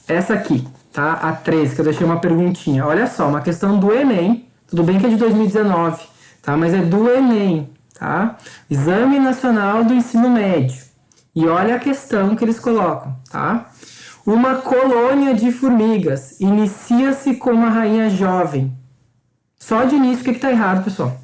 B: Essa aqui, tá? A 13, que eu deixei uma perguntinha. Olha só, uma questão do Enem. Tudo bem que é de 2019, tá? Mas é do Enem, tá? Exame Nacional do Ensino Médio. E olha a questão que eles colocam, tá? Uma colônia de formigas inicia-se com uma rainha jovem. Só de início, o que tá errado, pessoal?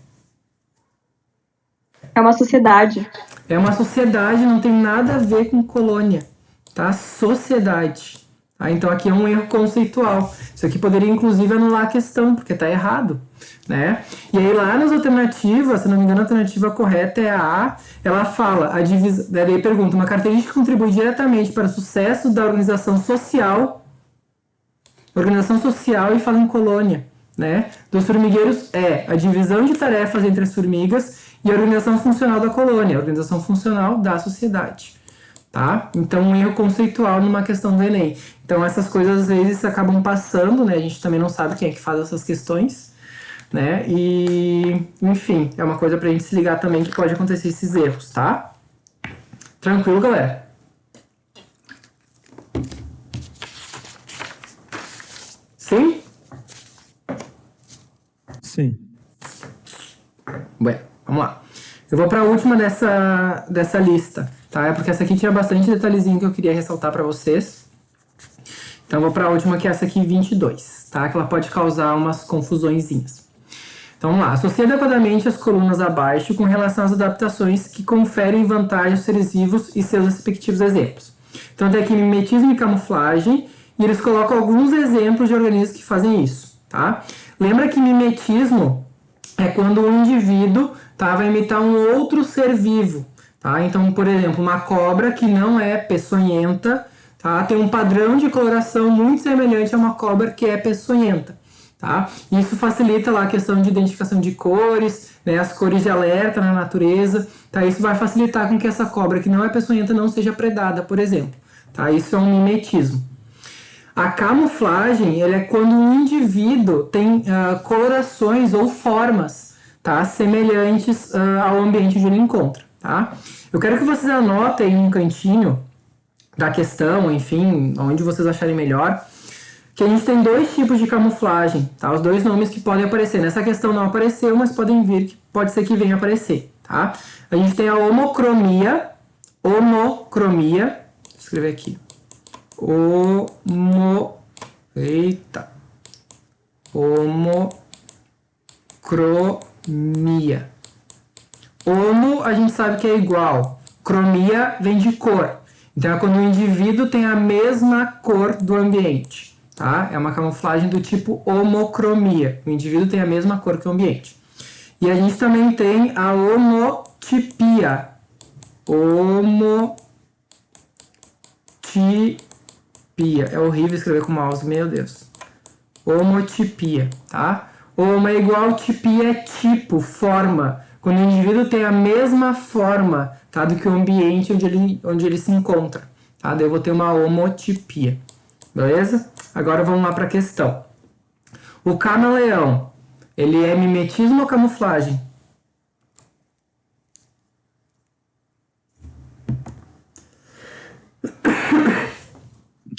C: É uma sociedade.
B: É uma sociedade, não tem nada a ver com colônia, tá? Sociedade. Tá? Então aqui é um erro conceitual. Isso aqui poderia inclusive anular a questão, porque tá errado, né? E aí lá nas alternativas, se não me engano a alternativa correta é a A, ela fala, daí pergunta, uma característica que contribui diretamente para o sucesso da organização social e fala em colônia. né, dos formigueiros é a divisão de tarefas entre as formigas e a organização funcional da colônia, a organização funcional da sociedade, tá? Então, um erro conceitual numa questão do Enem. Então, essas coisas às vezes acabam passando, né? A gente também não sabe quem é que faz essas questões, né? E, enfim, é uma coisa pra gente se ligar também que pode acontecer esses erros, tá? Tranquilo, galera? Sim?
A: Sim.
B: Bem, vamos lá. Eu vou para a última dessa lista, tá? É porque essa aqui tinha bastante detalhezinho que eu queria ressaltar para vocês. Então, eu vou para a última, que é essa aqui, 22, tá? Que ela pode causar umas confusõezinhas. Então, vamos lá. Associe adequadamente as colunas abaixo com relação às adaptações que conferem vantagem aos seres vivos e seus respectivos exemplos. Então, tem aqui mimetismo e camuflagem, e eles colocam alguns exemplos de organismos que fazem isso, tá? Lembra que mimetismo é quando um indivíduo, tá, vai imitar um outro ser vivo, tá? Então, por exemplo, uma cobra que não é peçonhenta, tá, tem um padrão de coloração muito semelhante a uma cobra que é peçonhenta, tá? Isso facilita lá a questão de identificação de cores, né, as cores de alerta na natureza, tá? Isso vai facilitar com que essa cobra que não é peçonhenta não seja predada, por exemplo, tá? Isso é um mimetismo. A camuflagem, ele é quando um indivíduo tem colorações ou formas, tá, semelhantes ao ambiente onde ele encontra, tá? Eu quero que vocês anotem em um cantinho da questão, enfim, onde vocês acharem melhor, que a gente tem dois tipos de camuflagem, tá? Os dois nomes que podem aparecer. Nessa questão não apareceu, mas podem vir, pode ser que venha aparecer, tá? A gente tem a homocromia, vou escrever aqui. Homocromia. Homo a gente sabe que é igual. Cromia vem de cor. Então é quando o indivíduo tem a mesma cor do ambiente, tá? É uma camuflagem do tipo homocromia. O indivíduo tem a mesma cor que o ambiente. E a gente também tem a homotipia. É horrível escrever com mouse, meu Deus. Homotipia, tá? Homo é igual, tipia é tipo, forma. Quando o indivíduo tem a mesma forma, tá, do que o ambiente onde ele se encontra, tá? Daí eu vou ter uma homotipia, beleza? Agora vamos lá para a questão. O camaleão, ele é mimetismo ou camuflagem?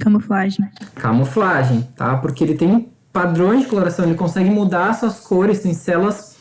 D: Camuflagem.
B: Camuflagem, tá? Porque ele tem padrões de coloração, ele consegue mudar suas cores, tem células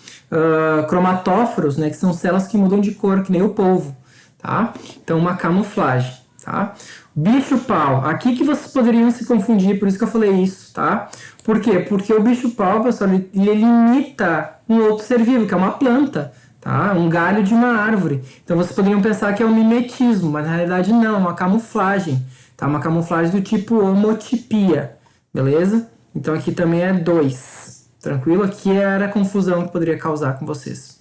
B: cromatóforos, né? Que são células que mudam de cor, que nem o polvo, tá? Então, uma camuflagem, tá? Bicho-pau, aqui que vocês poderiam se confundir, por isso que eu falei isso, tá? Por quê? Porque o bicho-pau, pessoal, ele imita um outro ser vivo, que é uma planta, tá? Um galho de uma árvore. Então, vocês poderiam pensar que é um mimetismo, mas na realidade não, é uma camuflagem. Tá? Uma camuflagem do tipo homotipia, beleza? Então aqui também é 2, tranquilo? Aqui era a confusão que poderia causar com vocês.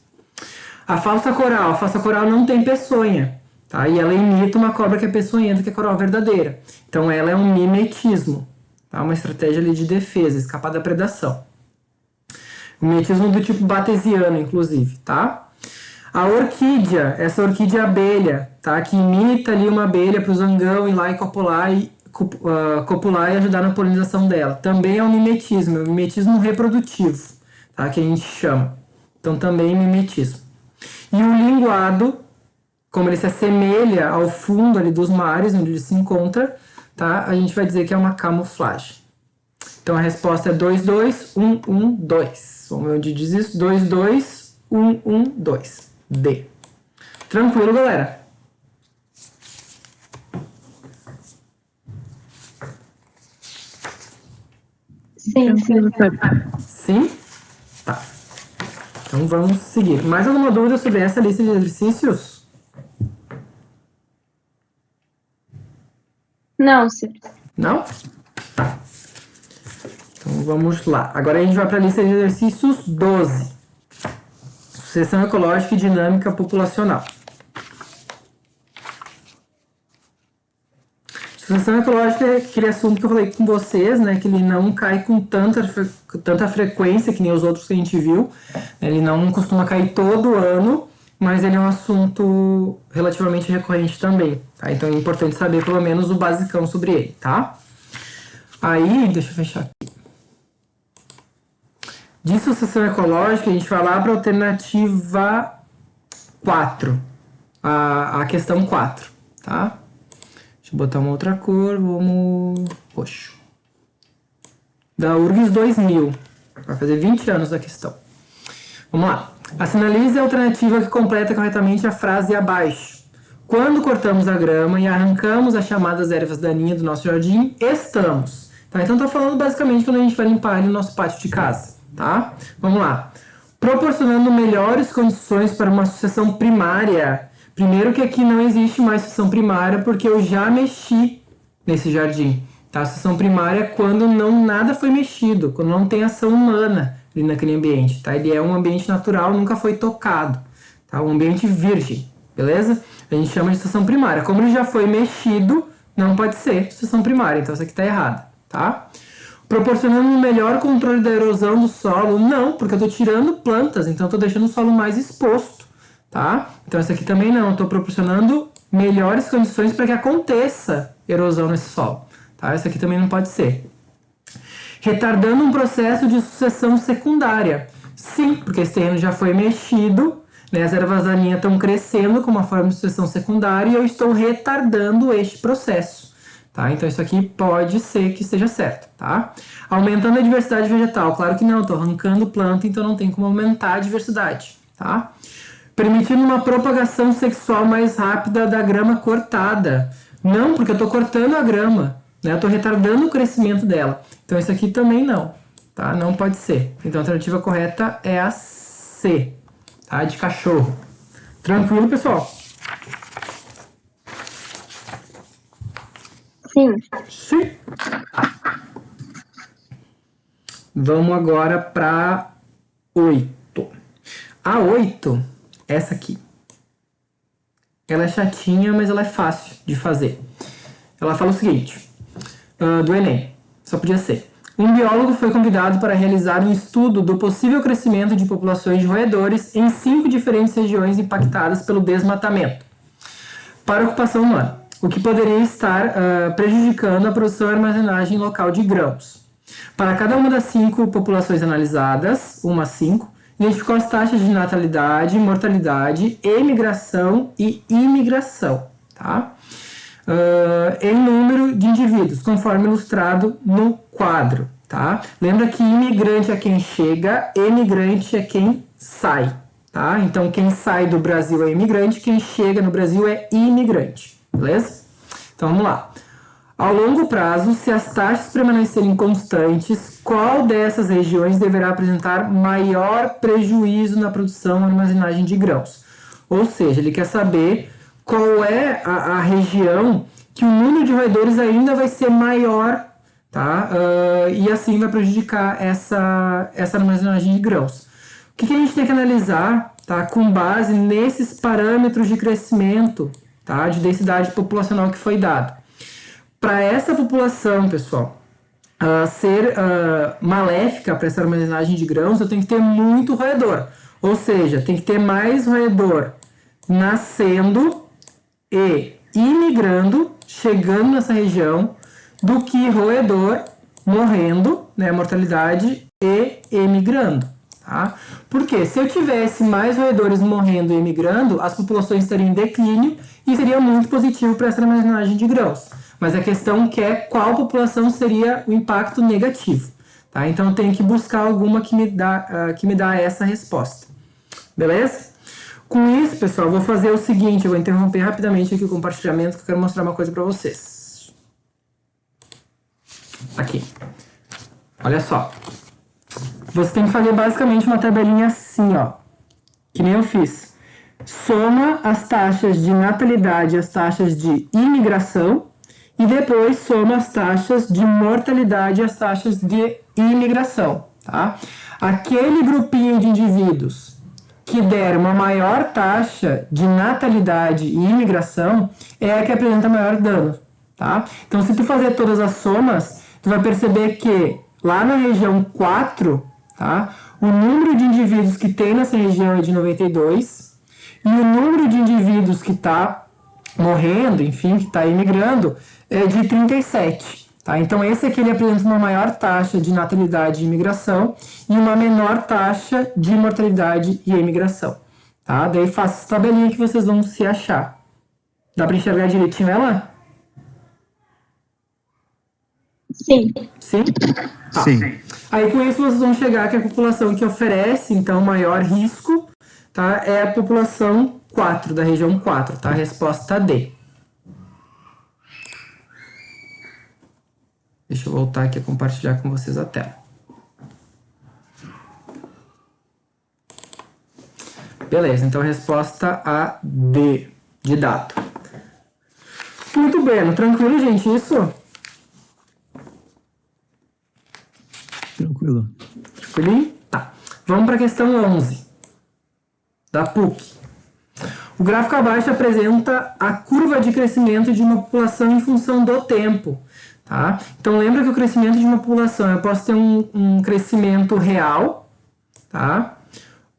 B: A falsa coral não tem peçonha, tá? E ela imita uma cobra que é peçonhenta, que é a coral verdadeira. Então ela é um mimetismo, tá? Uma estratégia ali de defesa, escapar da predação. O mimetismo do tipo batesiano, inclusive, tá? A orquídea, essa orquídea abelha, tá? Que imita ali uma abelha para o zangão ir lá e copular e ajudar na polinização dela. Também é um mimetismo, reprodutivo, tá? Que a gente chama. Então também é mimetismo. E o linguado, como ele se assemelha ao fundo ali dos mares, onde ele se encontra, tá? A gente vai dizer que é uma camuflagem. Então a resposta é 2, 2, 1, 1, 2. Vamos ver onde diz isso. 2, 2, 1, 1, 2. D. Tranquilo, galera?
C: Sim,
D: Tranquilo, professor.
B: Sim? Tá. Então vamos seguir. Mais alguma dúvida sobre essa lista de exercícios?
C: Não, sim.
B: Não? Tá. Então vamos lá. Agora a gente vai para a lista de exercícios 12. Sucessão ecológica e dinâmica populacional. Sucessão ecológica é aquele assunto que eu falei com vocês, né? Que ele não cai com tanta frequência que nem os outros que a gente viu. Ele não costuma cair todo ano, mas ele é um assunto relativamente recorrente também, tá? Então é importante saber pelo menos o basicão sobre ele, tá? Aí, deixa eu fechar aqui. De sucessão ecológica, a gente vai lá para a alternativa 4. A questão 4, tá? Deixa eu botar uma outra cor, vamos... roxo. Da URGS 2000. Vai fazer 20 anos da questão. Vamos lá. Assinalize a alternativa que completa corretamente a frase abaixo. Quando cortamos a grama e arrancamos as chamadas ervas daninhas do nosso jardim, estamos. Tá? Então tá falando basicamente quando a gente vai limpar ali o nosso pátio de casa. Tá? Vamos lá. Proporcionando melhores condições para uma sucessão primária. Primeiro que aqui não existe mais sucessão primária porque eu já mexi nesse jardim. Tá? A sucessão primária é quando nada foi mexido, quando não tem ação humana ali naquele ambiente. Tá? Ele é um ambiente natural, nunca foi tocado. Tá? Um ambiente virgem, beleza? A gente chama de sucessão primária. Como ele já foi mexido, não pode ser sucessão primária. Então, isso aqui está errado. Tá? Proporcionando um melhor controle da erosão do solo, não, porque eu estou tirando plantas, então eu estou deixando o solo mais exposto. Tá? Então, isso aqui também não. Estou proporcionando melhores condições para que aconteça erosão nesse solo. Tá? Isso aqui também não pode ser. Retardando um processo de sucessão secundária. Sim, porque esse terreno já foi mexido, né? As ervas daninhas estão crescendo com uma forma de sucessão secundária e eu estou retardando este processo. Tá? Então isso aqui pode ser que esteja certo. Tá? Aumentando a diversidade vegetal. Claro que não, estou arrancando planta, então não tem como aumentar a diversidade. Tá? Permitindo uma propagação sexual mais rápida da grama cortada. Não, porque eu estou cortando a grama. Né? Eu estou retardando o crescimento dela. Então isso aqui também não. Tá? Não pode ser. Então a alternativa correta é a C. Tá? De cachorro. Tranquilo, pessoal?
C: Sim.
B: Sim. Vamos agora para 8. A 8, essa aqui. Ela é chatinha, mas ela é fácil de fazer. Ela fala o seguinte, do Enem, só podia ser. Um biólogo foi convidado para realizar um estudo do possível crescimento de populações de roedores em 5 diferentes regiões impactadas pelo desmatamento para a ocupação humana, o que poderia estar prejudicando a produção e armazenagem local de grãos. Para cada uma das 5 populações analisadas, uma a 5, identificou as taxas de natalidade, mortalidade, emigração e imigração, tá? Em número de indivíduos, conforme ilustrado no quadro, tá? Lembra que imigrante é quem chega, emigrante é quem sai, tá? Então, quem sai do Brasil é imigrante, quem chega no Brasil é imigrante, beleza? Então, vamos lá. Ao longo prazo, se as taxas permanecerem constantes, qual dessas regiões deverá apresentar maior prejuízo na produção e armazenagem de grãos? Ou seja, ele quer saber qual é a região que o número de roedores ainda vai ser maior, tá? E assim vai prejudicar essa armazenagem de grãos. O que a gente tem que analisar, tá? Com base nesses parâmetros de crescimento, tá? De densidade populacional que foi dado. Para essa população, pessoal, ser maléfica para essa armazenagem de grãos, eu tenho que ter muito roedor. Ou seja, tem que ter mais roedor nascendo e imigrando, chegando nessa região, do que roedor morrendo, né, mortalidade, e emigrando. Tá? Porque se eu tivesse mais roedores morrendo e emigrando, as populações estariam em declínio e seria muito positivo para essa armazenagem de grãos. Mas a questão é qual população seria o impacto negativo. Tá? Então eu tenho que buscar alguma que me dá essa resposta. Beleza? Com isso, pessoal, eu vou fazer o seguinte, eu vou interromper rapidamente aqui o compartilhamento que eu quero mostrar uma coisa para vocês. Aqui. Olha só. Você tem que fazer basicamente uma tabelinha assim, ó. Que nem eu fiz. Soma as taxas de natalidade e as taxas de imigração e depois soma as taxas de mortalidade e as taxas de imigração, tá? Aquele grupinho de indivíduos que der uma maior taxa de natalidade e imigração é a que apresenta maior dano, tá? Então, se tu fazer todas as somas, tu vai perceber que lá na região 4, tá? O número de indivíduos que tem nessa região é de 92 e o número de indivíduos que está morrendo, enfim, que está imigrando, é de 37. Tá? Então, esse aqui ele apresenta uma maior taxa de natalidade e imigração e uma menor taxa de mortalidade e imigração. Tá? Daí faça essa tabelinha que vocês vão se achar. Dá para enxergar direitinho ela?
C: Sim.
B: Sim? Tá.
A: Sim.
B: Aí com isso vocês vão chegar que a população que oferece, então, maior risco, tá? É a população 4, da região 4, tá? A resposta D. Deixa eu voltar aqui a compartilhar com vocês a tela. Beleza, então a resposta a D, de dado. Muito bem, tranquilo, gente, isso?
A: Tranquilo.
B: Tranquilinho? Tá. Vamos para a questão 11, da PUC. O gráfico abaixo apresenta a curva de crescimento de uma população em função do tempo. Tá? Então, lembra que o crescimento de uma população, eu posso ter um crescimento real, tá?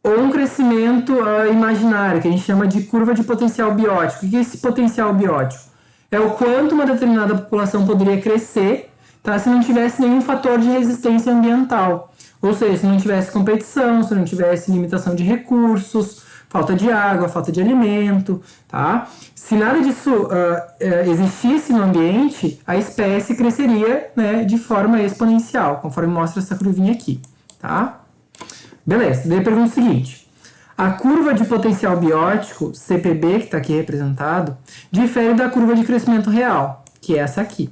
B: Ou um crescimento imaginário, que a gente chama de curva de potencial biótico. O que é esse potencial biótico? É o quanto uma determinada população poderia crescer, tá? Se não tivesse nenhum fator de resistência ambiental. Ou seja, se não tivesse competição, se não tivesse limitação de recursos, falta de água, falta de alimento, tá? Se nada disso existisse no ambiente, a espécie cresceria, né, de forma exponencial, conforme mostra essa curvinha aqui, tá? Beleza, daí pergunta o seguinte. A curva de potencial biótico, CPB, que está aqui representado, difere da curva de crescimento real, que é essa aqui,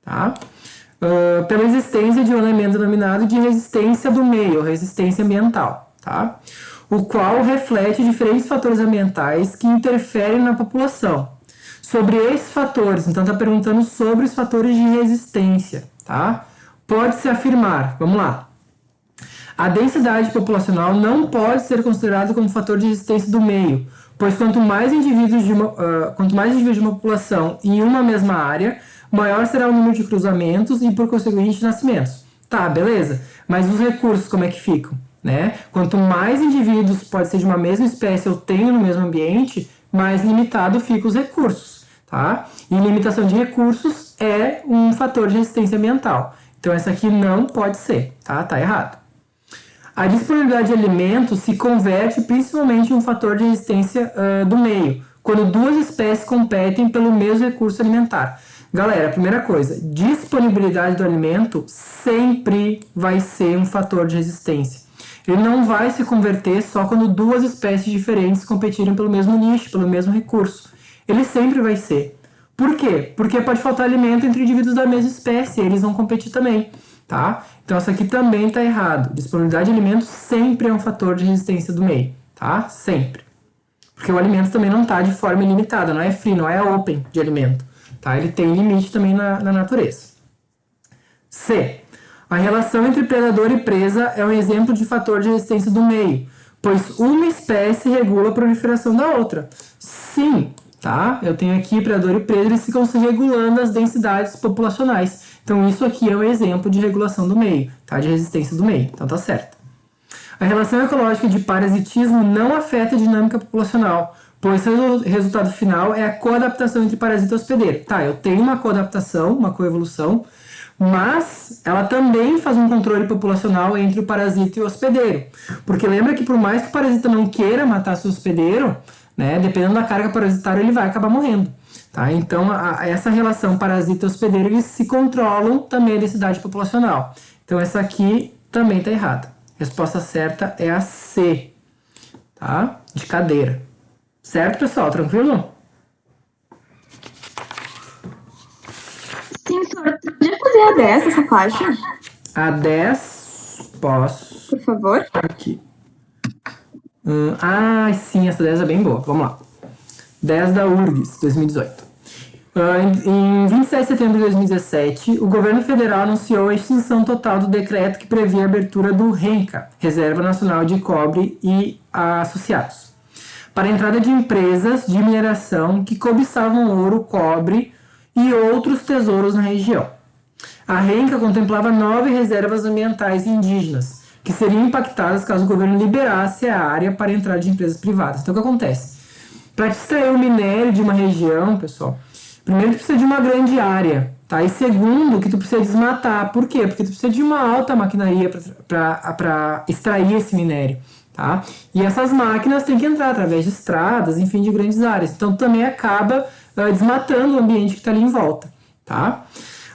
B: tá? Pela existência de um elemento denominado de resistência do meio, ou resistência ambiental, tá? O qual reflete diferentes fatores ambientais que interferem na população. Sobre esses fatores, então está perguntando sobre os fatores de resistência, tá? Pode-se afirmar, vamos lá. A densidade populacional não pode ser considerada como fator de resistência do meio, pois quanto mais indivíduos de uma população em uma mesma área, maior será o número de cruzamentos e, por conseguinte, nascimentos. Tá, beleza. Mas os recursos, como é que ficam? Né? Quanto mais indivíduos pode ser de uma mesma espécie eu tenho no mesmo ambiente, mais limitado ficam os recursos, tá? E limitação de recursos é um fator de resistência ambiental. Então essa aqui não pode ser, tá? Tá errado. A disponibilidade de alimentos se converte principalmente em um fator de resistência do meio, quando duas espécies competem pelo mesmo recurso alimentar. Galera, primeira coisa, disponibilidade do alimento sempre vai ser um fator de resistência. Ele não vai se converter só quando duas espécies diferentes competirem pelo mesmo nicho, pelo mesmo recurso. Ele sempre vai ser. Por quê? Porque pode faltar alimento entre indivíduos da mesma espécie, e eles vão competir também, tá? Então, isso aqui também está errado. Disponibilidade de alimentos sempre é um fator de resistência do meio, tá? Sempre. Porque o alimento também não está de forma ilimitada, não é free, não é open de alimento, tá? Ele tem limite também na natureza. C. A relação entre predador e presa é um exemplo de fator de resistência do meio, pois uma espécie regula a proliferação da outra. Sim, tá? Eu tenho aqui predador e presa, eles ficam se regulando as densidades populacionais. Então, isso aqui é um exemplo de regulação do meio, tá? De resistência do meio. Então, tá certo. A relação ecológica de parasitismo não afeta a dinâmica populacional, pois o resultado final é a coadaptação entre parasita e hospedeiro. Tá, eu tenho uma coadaptação, uma coevolução, mas ela também faz um controle populacional entre o parasita e o hospedeiro. Porque lembra que por mais que o parasita não queira matar seu hospedeiro, né, dependendo da carga parasitária, ele vai acabar morrendo. Tá? Então, essa relação parasita e hospedeiro, eles se controlam também a densidade populacional. Então, essa aqui também está errada. Resposta certa é a C, tá? De cadeira. Certo, pessoal? Tranquilo?
C: Sim, senhor. Podia fazer a 10, essa faixa?
B: A 10, posso.
C: Por favor.
B: Aqui. Sim, essa 10 é bem boa. Vamos lá. 10 da URGS, 2018. Em 27 de setembro de 2017, o governo federal anunciou a extinção total do decreto que previa a abertura do RENCA, Reserva Nacional de Cobre e Associados, para a entrada de empresas de mineração que cobiçavam ouro, cobre e outros tesouros na região. A renca contemplava 9 reservas ambientais indígenas, que seriam impactadas caso o governo liberasse a área para a entrada de empresas privadas. Então, o que acontece? Para extrair o minério de uma região, pessoal, primeiro tu precisa de uma grande área, tá? E segundo, que tu precisa desmatar. Por quê? Porque tu precisa de uma alta maquinaria para extrair esse minério, tá? E essas máquinas têm que entrar através de estradas, enfim, de grandes áreas. Então, tu também acaba desmatando o ambiente que está ali em volta, tá?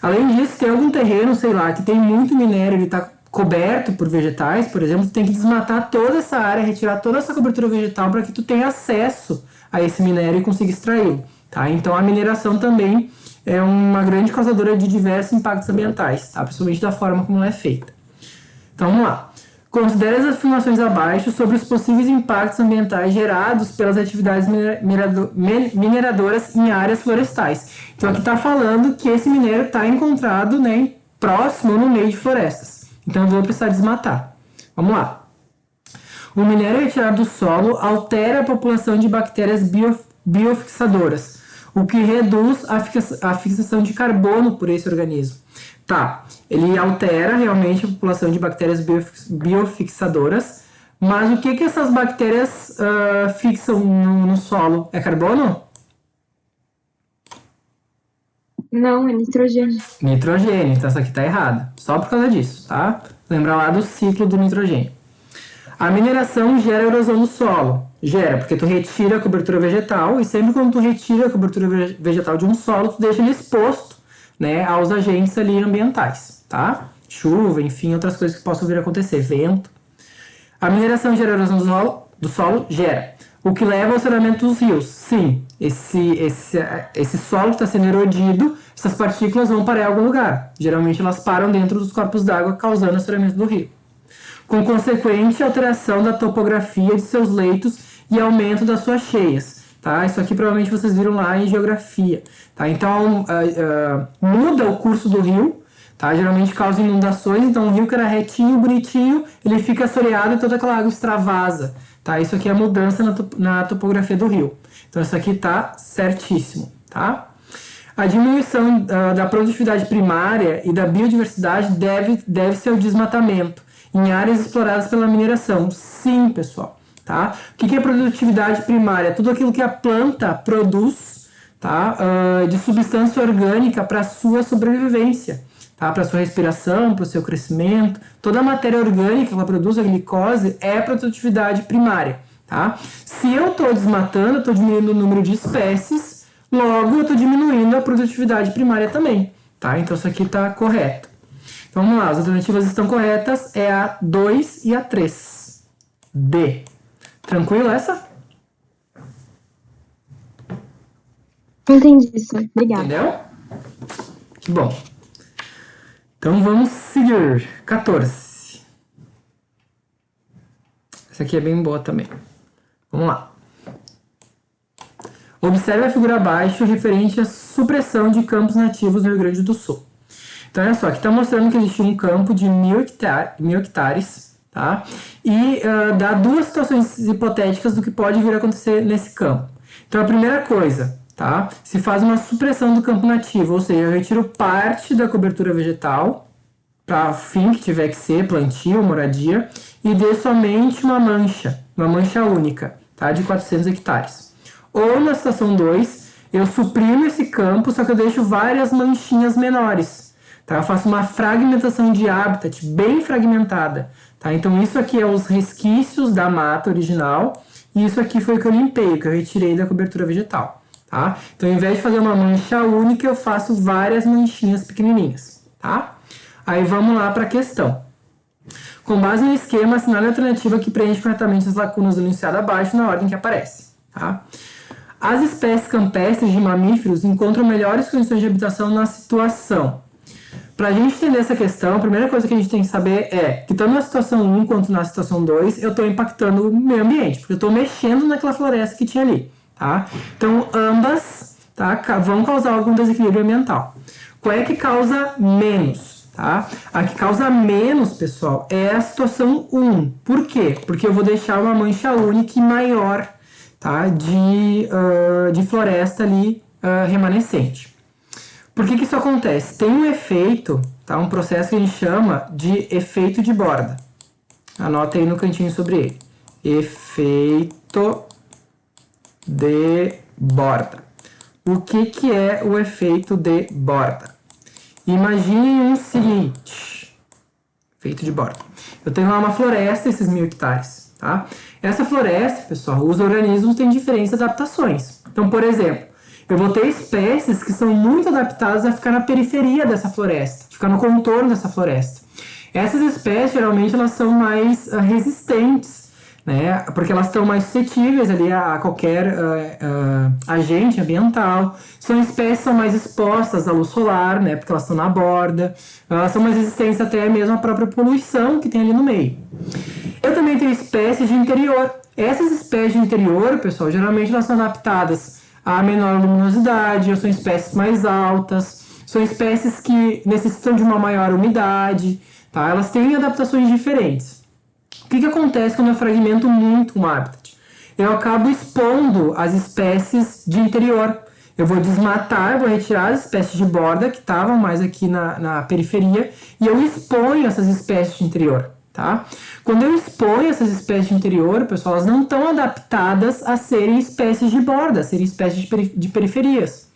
B: Além disso, se tem algum terreno, sei lá, que tem muito minério, ele está coberto por vegetais, por exemplo, tu tem que desmatar toda essa área, retirar toda essa cobertura vegetal para que tu tenha acesso a esse minério e consiga extraí-lo, tá? Então a mineração também é uma grande causadora de diversos impactos ambientais, tá? Principalmente da forma como ela é feita. Então vamos lá. Considere as afirmações abaixo sobre os possíveis impactos ambientais gerados pelas atividades mineradoras em áreas florestais. Então aqui está falando que esse minério está encontrado, né, próximo ou no meio de florestas. Então eu vou precisar desmatar. Vamos lá. O minério retirado do solo altera a população de bactérias biofixadoras, o que reduz a fixação de carbono por esse organismo. Tá, ele altera realmente a população de bactérias biofixadoras, mas o que essas bactérias fixam no solo? É carbono?
C: Não, é nitrogênio.
B: Nitrogênio, então essa aqui tá errada, só por causa disso, tá? Lembra lá do ciclo do nitrogênio. A mineração gera erosão no solo. Gera, porque tu retira a cobertura vegetal, e sempre quando tu retira a cobertura vegetal de um solo, tu deixa ele exposto, né, aos agentes ali ambientais, tá? Chuva, enfim, outras coisas que possam vir a acontecer, vento. A mineração gera erosão do solo? Gera. O que leva ao saneamento dos rios? Sim, esse solo que está sendo erodido, essas partículas vão parar em algum lugar. Geralmente elas param dentro dos corpos d'água, causando o saneamento do rio, com consequente alteração da topografia de seus leitos e aumento das suas cheias, tá? Isso aqui provavelmente vocês viram lá em geografia, tá? Então, muda o curso do rio, tá? Geralmente causa inundações, então o rio que era retinho, bonitinho, ele fica assoreado e toda aquela água extravasa, tá? Isso aqui é a mudança na topografia do rio. Então, isso aqui tá certíssimo, tá? A diminuição da produtividade primária e da biodiversidade deve ser o desmatamento em áreas exploradas pela mineração. Sim, pessoal, tá? O que é produtividade primária? Tudo aquilo que a planta produz, tá? De substância orgânica para a sua sobrevivência, tá? Para a sua respiração, para o seu crescimento. Toda a matéria orgânica que ela produz, a glicose, é produtividade primária, tá? Se eu estou desmatando, eu estou diminuindo o número de espécies, logo eu estou diminuindo a produtividade primária também, tá? Então isso aqui está correto. Então vamos lá, as alternativas estão corretas, é a 2 e a 3. D. Tranquilo essa?
C: Entendi isso. Obrigada.
B: Entendeu? Que bom. Então vamos seguir. 14. Essa aqui é bem boa também. Vamos lá. Observe a figura abaixo referente à supressão de campos nativos no Rio Grande do Sul. Então, olha só, aqui está mostrando que existe um campo de 1.000 hectares, tá? E dá duas situações hipotéticas do que pode vir a acontecer nesse campo. Então, a primeira coisa, tá? Se faz uma supressão do campo nativo, ou seja, eu retiro parte da cobertura vegetal, para fim que tiver que ser, plantio, moradia, e dê somente uma mancha única, tá? De 400 hectares. Ou na situação 2, eu suprimo esse campo, só que eu deixo várias manchinhas menores. Tá? Eu faço uma fragmentação de habitat bem fragmentada. Tá? Então isso aqui é os resquícios da mata original e isso aqui foi o que eu limpei, o que eu retirei da cobertura vegetal. Tá? Então ao invés de fazer uma mancha única, eu faço várias manchinhas pequenininhas. Tá? Aí vamos lá para a questão. Com base no esquema, assinale a alternativa que preenche corretamente as lacunas do enunciado abaixo na ordem que aparece. Tá? As espécies campestres de mamíferos encontram melhores condições de habitação na situação. Para a gente entender essa questão, a primeira coisa que a gente tem que saber é que tanto na situação 1 quanto na situação 2, eu estou impactando o meio ambiente, porque eu estou mexendo naquela floresta que tinha ali, tá? Então, ambas, tá, vão causar algum desequilíbrio ambiental. Qual é que causa menos, tá? A que causa menos, pessoal, é a situação 1. Por quê? Porque eu vou deixar uma mancha única e maior, tá, de floresta ali remanescente. Por que isso acontece? Tem um efeito, tá? Um processo que a gente chama de efeito de borda. Anota aí no cantinho sobre ele. Efeito de borda. O que é o efeito de borda? Imagine o seguinte. Efeito de borda. Eu tenho lá uma floresta, esses 1000 hectares, tá? Essa floresta, pessoal, os organismos têm diferentes adaptações. Então, por exemplo, eu vou ter espécies que são muito adaptadas a ficar na periferia dessa floresta, ficar no contorno dessa floresta. Essas espécies, geralmente, elas são mais resistentes, né? Porque elas estão mais suscetíveis ali a qualquer agente ambiental. São espécies que são mais expostas à luz solar, né? Porque elas estão na borda. Elas são mais resistentes até mesmo à própria poluição que tem ali no meio. Eu também tenho espécies de interior. Essas espécies de interior, pessoal, geralmente elas são adaptadas a menor luminosidade, ou são espécies mais altas, são espécies que necessitam de uma maior umidade, tá? Elas têm adaptações diferentes. O que acontece quando eu fragmento muito um habitat? Eu acabo expondo as espécies de interior. Eu vou desmatar, vou retirar as espécies de borda que estavam mais aqui na periferia e eu exponho essas espécies de interior. Tá? Quando eu exponho essas espécies de interior, pessoal, elas não estão adaptadas a serem espécies de borda, a serem espécies de periferias.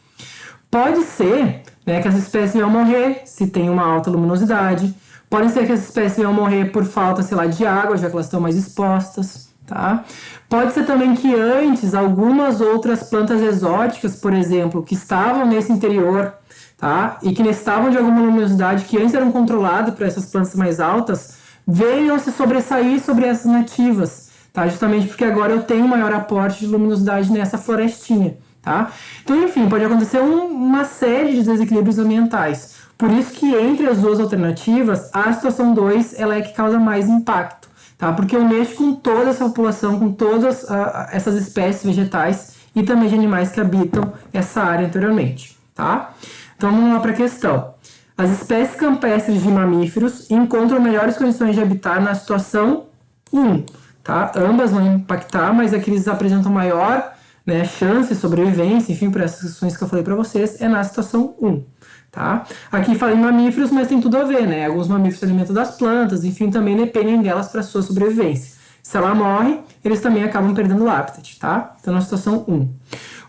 B: Pode ser, né, que as espécies venham morrer se tem uma alta luminosidade. Pode ser que as espécies venham morrer por falta, sei lá, de água, já que elas estão mais expostas. Tá? Pode ser também que antes algumas outras plantas exóticas, por exemplo, que estavam nesse interior, tá? E que necessitavam de alguma luminosidade, que antes eram controladas por essas plantas mais altas, venham se sobressair sobre essas nativas, tá? Justamente porque agora eu tenho maior aporte de luminosidade nessa florestinha, tá? Então, enfim, pode acontecer uma série de desequilíbrios ambientais. Por isso que entre as duas alternativas, a situação 2 ela é que causa mais impacto, tá? Porque eu mexo com toda essa população, com todas essas espécies vegetais e também de animais que habitam essa área anteriormente, tá? Então, vamos lá para a questão. As espécies campestres de mamíferos encontram melhores condições de habitar na situação 1, tá? Ambas vão impactar, mas aqui eles apresentam maior, né, chance de sobrevivência, enfim, por essas questões que eu falei para vocês, é na situação 1, tá? Aqui fala em mamíferos, mas tem tudo a ver, né? Alguns mamíferos se alimentam das plantas, enfim, também dependem delas para sua sobrevivência. Se ela morre, eles também acabam perdendo o habitat, tá? Então, na situação 1.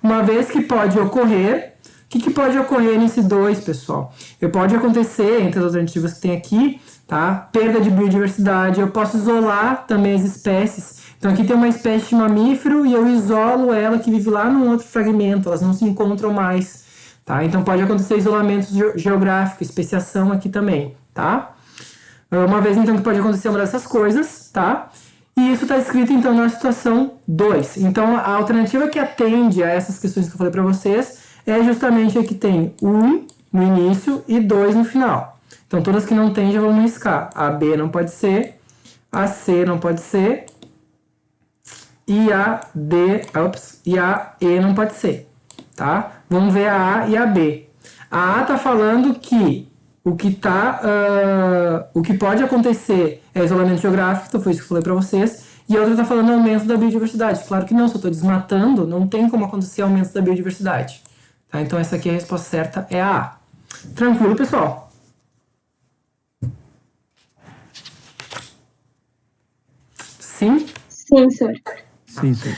B: Uma vez que pode ocorrer... O que pode ocorrer nesse 2, pessoal? Pode acontecer, entre as alternativas que tem aqui, tá? Perda de biodiversidade. Eu posso isolar também as espécies. Então, aqui tem uma espécie de mamífero e eu isolo ela que vive lá num outro fragmento. Elas não se encontram mais, tá? Então, pode acontecer isolamento geográfico, especiação aqui também, tá? Uma vez, então, que pode acontecer uma dessas coisas, tá? E isso está escrito, então, na situação 2. Então, a alternativa que atende a essas questões que eu falei para vocês é justamente a que tem 1 no início e 2 no final. Então, todas que não tem já vamos riscar. A B não pode ser, a C não pode ser, e a E não pode ser, tá? Vamos ver a A e a B. A A está falando que o que pode acontecer é isolamento geográfico, então foi isso que eu falei para vocês, e a outra está falando aumento da biodiversidade. Claro que não, se eu estou desmatando, não tem como acontecer aumento da biodiversidade. Tá? Então, essa aqui, a resposta certa é a A. Tranquilo, pessoal? Sim?
C: Sim, senhor.
A: Sim, sim.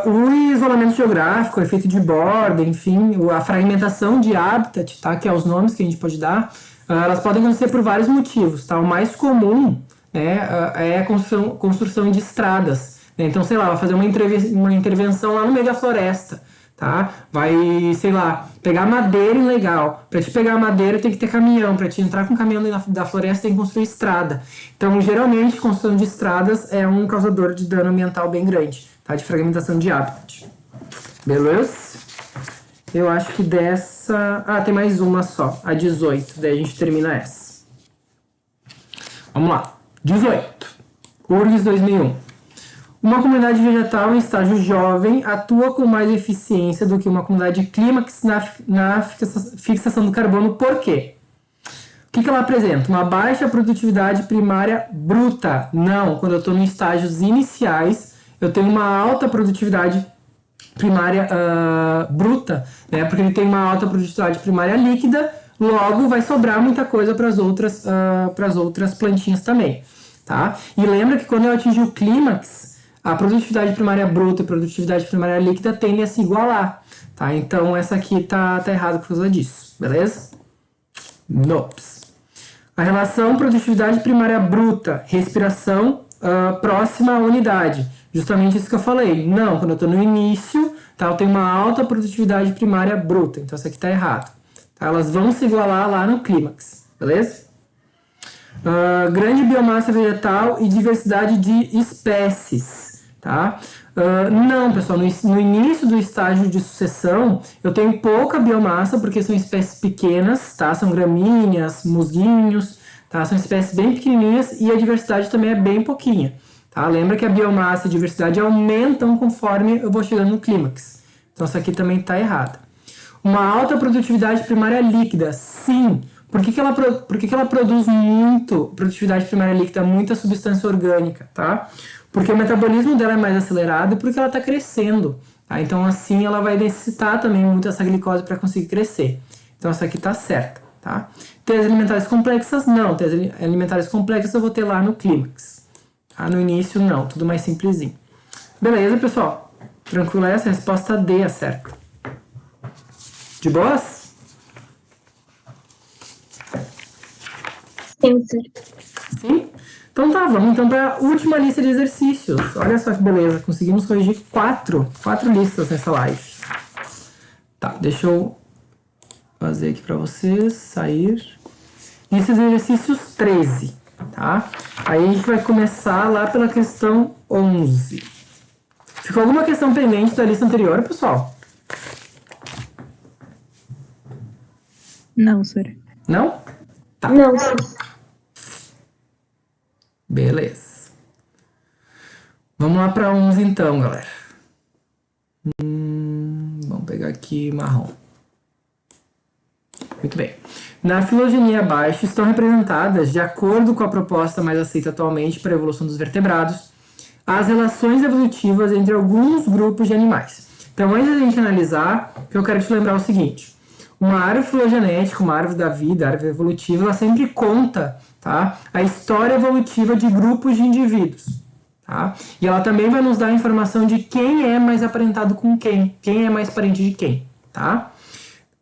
B: O isolamento geográfico, o efeito de borda, enfim, a fragmentação de habitat, tá? Que é os nomes que a gente pode dar, elas podem acontecer por vários motivos, tá? O mais comum, né, é a construção de estradas. Né? Então, sei lá, vai fazer uma intervenção lá no meio da floresta. Tá? Vai, sei lá, pegar madeira ilegal. Para te pegar madeira tem que ter caminhão. Para te entrar com caminhão da floresta tem que construir estrada. Então, geralmente, construção de estradas é um causador de dano ambiental bem grande, tá? De fragmentação de habitat. Beleza? Eu acho que dessa... Ah, tem mais uma só, a 18. Daí a gente termina essa. Vamos lá. 18. URGS 2001. Uma comunidade vegetal em estágio jovem atua com mais eficiência do que uma comunidade clímax na fixação do carbono. Por quê? O que ela apresenta? Uma baixa produtividade primária bruta. Não, quando eu estou em estágios iniciais, eu tenho uma alta produtividade primária bruta, né? Porque ele tem uma alta produtividade primária líquida, logo vai sobrar muita coisa para as outras plantinhas também, tá? E lembra que quando eu atingir o clímax, a produtividade primária bruta e a produtividade primária líquida tendem a se igualar, tá? Então essa aqui tá errada por causa disso, beleza? Nops. A relação produtividade primária bruta, respiração próxima à unidade. Justamente isso que eu falei. Não, quando eu estou no início, tá, eu tenho uma alta produtividade primária bruta. Então isso aqui está errado. Tá? Elas vão se igualar lá no clímax, beleza? Grande biomassa vegetal e diversidade de espécies, tá? Não, pessoal, no início do estágio de sucessão, eu tenho pouca biomassa, porque são espécies pequenas, tá? São gramíneas, musguinhos, tá? São espécies bem pequenininhas e a diversidade também é bem pouquinha, tá? Lembra que a biomassa e a diversidade aumentam conforme eu vou chegando no clímax. Então, isso aqui também está errado. Uma alta produtividade primária líquida, sim. Por que ela produz produtividade primária líquida, muita substância orgânica, tá? Porque o metabolismo dela é mais acelerado e porque ela está crescendo, tá? Então, assim, ela vai necessitar também muito dessa glicose para conseguir crescer. Então, essa aqui está certa, tá? Teias alimentares complexas, não. Teias alimentares complexas eu vou ter lá no clímax. Tá? No início, não. Tudo mais simplesinho. Beleza, pessoal? Tranquilo essa? A resposta D é certa. De boas?
C: Sim, sir.
B: Sim? Então tá, vamos então para a última lista de exercícios. Olha só que beleza, conseguimos corrigir quatro listas nessa live. Tá, deixa eu fazer aqui para vocês, sair. Lista de exercícios 13, tá? Aí a gente vai começar lá pela questão 11. Ficou alguma questão pendente da lista anterior, pessoal?
D: Não, senhora.
B: Não? Tá.
C: Não, sir.
B: Beleza. Vamos lá para 11 então, galera. Vamos pegar aqui marrom. Muito bem. Na filogenia abaixo estão representadas, de acordo com a proposta mais aceita atualmente para a evolução dos vertebrados, as relações evolutivas entre alguns grupos de animais. Então, antes da gente analisar, eu quero te lembrar o seguinte. Uma árvore filogenética, uma árvore da vida, árvore evolutiva, ela sempre conta, tá, a história evolutiva de grupos de indivíduos. Tá? E ela também vai nos dar a informação de quem é mais aparentado com quem é mais parente de quem. Tá?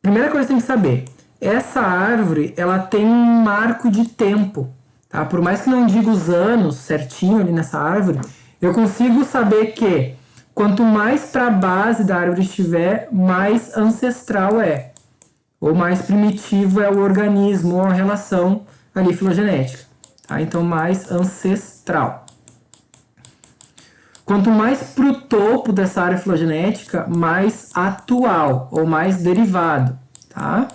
B: Primeira coisa que você tem que saber, essa árvore ela tem um marco de tempo. Tá? Por mais que não diga os anos certinho ali nessa árvore, eu consigo saber que quanto mais para a base da árvore estiver, mais ancestral é. Ou mais primitivo é o organismo ou a relação ali filogenética. Tá? Então, mais ancestral. Quanto mais para o topo dessa área filogenética, mais atual ou mais derivado. Tá?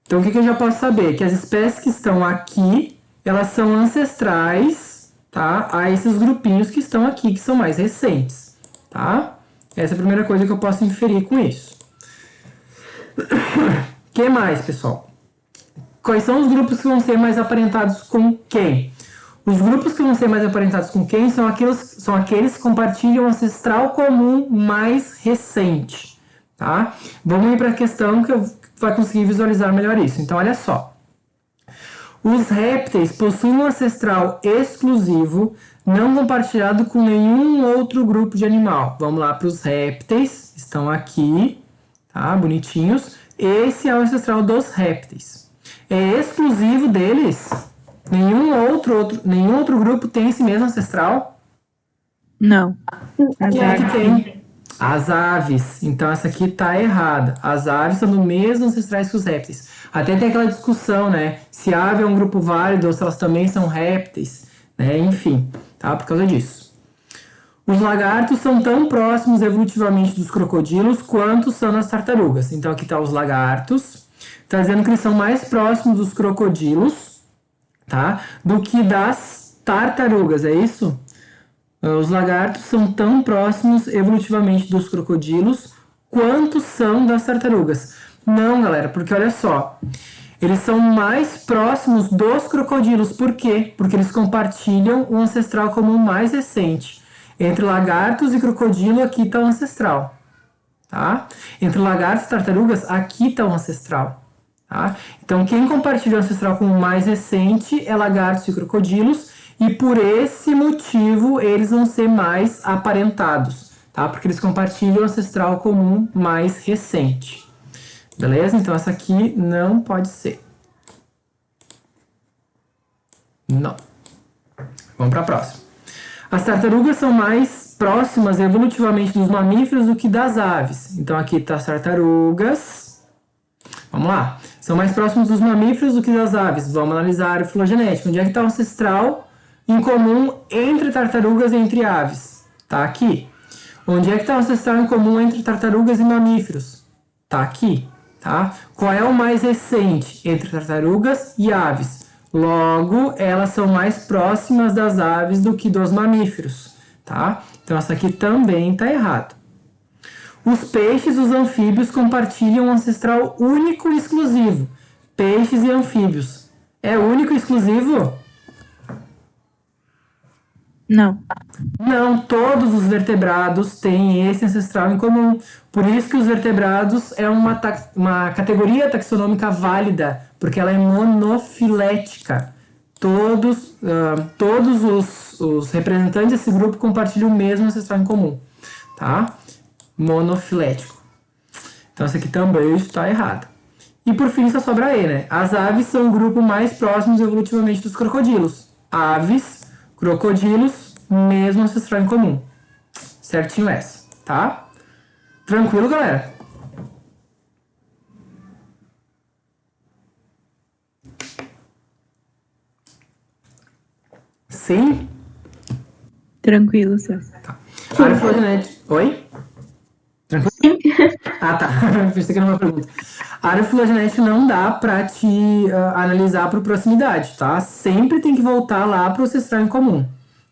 B: Então, o que eu já posso saber? Que as espécies que estão aqui, elas são ancestrais, tá, a esses grupinhos que estão aqui, que são mais recentes. Tá? Essa é a primeira coisa que eu posso inferir com isso. O que mais, pessoal? Quais são os grupos que vão ser mais aparentados com quem? Os grupos que vão ser mais aparentados com quem são aqueles que compartilham um ancestral comum mais recente. Tá? Vamos ir para a questão que eu vai conseguir visualizar melhor isso. Então, olha só. Os répteis possuem um ancestral exclusivo, não compartilhado com nenhum outro grupo de animal. Vamos lá para os répteis, estão aqui. Tá, bonitinhos. Esse é o ancestral dos répteis. É exclusivo deles? Nenhum outro grupo tem esse mesmo ancestral?
D: Não.
B: Quem é que tem? As aves. Então essa aqui tá errada. As aves são do mesmo ancestrais que os répteis. Até tem aquela discussão, né? Se a ave é um grupo válido ou se elas também são répteis, né? Enfim, tá? Por causa disso. Os lagartos são tão próximos evolutivamente dos crocodilos quanto são das tartarugas. Então aqui tá os lagartos. Tá dizendo que eles são mais próximos dos crocodilos, tá? Do que das tartarugas, é isso? Os lagartos são tão próximos evolutivamente dos crocodilos quanto são das tartarugas. Não, galera, porque olha só. Eles são mais próximos dos crocodilos. Por quê? Porque eles compartilham um ancestral comum mais recente. Entre lagartos e crocodilo, aqui está o ancestral. Tá? Entre lagartos e tartarugas, aqui está o ancestral. Tá? Então, quem compartilha o ancestral com o mais recente é lagartos e crocodilos, e por esse motivo eles vão ser mais aparentados, tá? Porque eles compartilham o ancestral comum mais recente. Beleza? Então, essa aqui não pode ser. Não. Vamos para a próxima. As tartarugas são mais próximas evolutivamente dos mamíferos do que das aves. Então, aqui está as tartarugas. Vamos lá. São mais próximos dos mamíferos do que das aves. Vamos analisar a árvore filogenética. Onde é que está o ancestral em comum entre tartarugas e entre aves? Está aqui. Onde é que está o ancestral em comum entre tartarugas e mamíferos? Está aqui. Tá? Qual é o mais recente entre tartarugas e aves? Logo, elas são mais próximas das aves do que dos mamíferos, tá? Então, essa aqui também está errada. Os peixes e os anfíbios compartilham um ancestral único e exclusivo. Peixes e anfíbios. É único e exclusivo?
D: Não.
B: Não, todos os vertebrados têm esse ancestral em comum. Por isso que os vertebrados é uma categoria taxonômica válida, porque ela é monofilética. Todos os representantes desse grupo compartilham o mesmo ancestral em comum. Tá? Monofilético. Então essa aqui também está errada. E por fim só sobra E, né? As aves são o grupo mais próximo evolutivamente dos crocodilos. Aves, crocodilos, mesmo ancestral em comum. Certinho essa, tá? Tranquilo, galera? Sim?
D: Tranquilo, César.
B: Tá. Árvore filogenética. Oi? Tranquilo? Ah, tá. Pensei que era uma pergunta. A árvore filogenética não dá pra te analisar por proximidade, tá? Sempre tem que voltar lá pro ancestral em comum.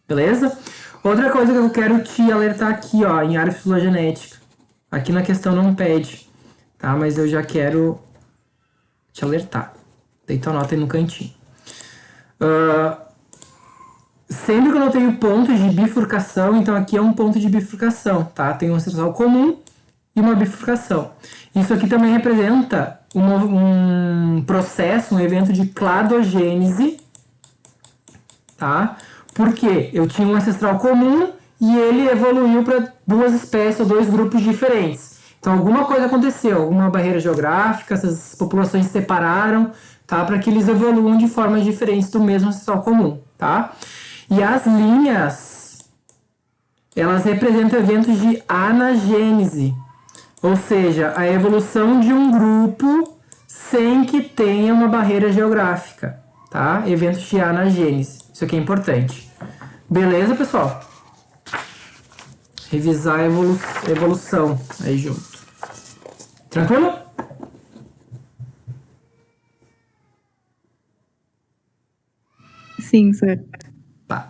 B: Beleza? Outra coisa que eu quero te alertar aqui, ó, em árvore filogenética. Aqui na questão não pede, tá? Mas eu já quero te alertar. Deita a nota aí no cantinho. Sempre que eu não tenho pontos de bifurcação, então aqui é um ponto de bifurcação, tá? Tem um ancestral comum e uma bifurcação. Isso aqui também representa um processo, um evento de cladogênese, tá? Porque eu tinha um ancestral comum e ele evoluiu para duas espécies ou dois grupos diferentes. Então alguma coisa aconteceu, alguma barreira geográfica, essas populações se separaram, tá? Para que eles evoluam de formas diferentes do mesmo ancestral comum, tá? E as linhas, elas representam eventos de anagênese, ou seja, a evolução de um grupo sem que tenha uma barreira geográfica, tá? Eventos de anagênese, isso aqui é importante. Beleza, pessoal? Revisar a evolução aí junto. Tranquilo?
D: Sim, César.
B: Tá.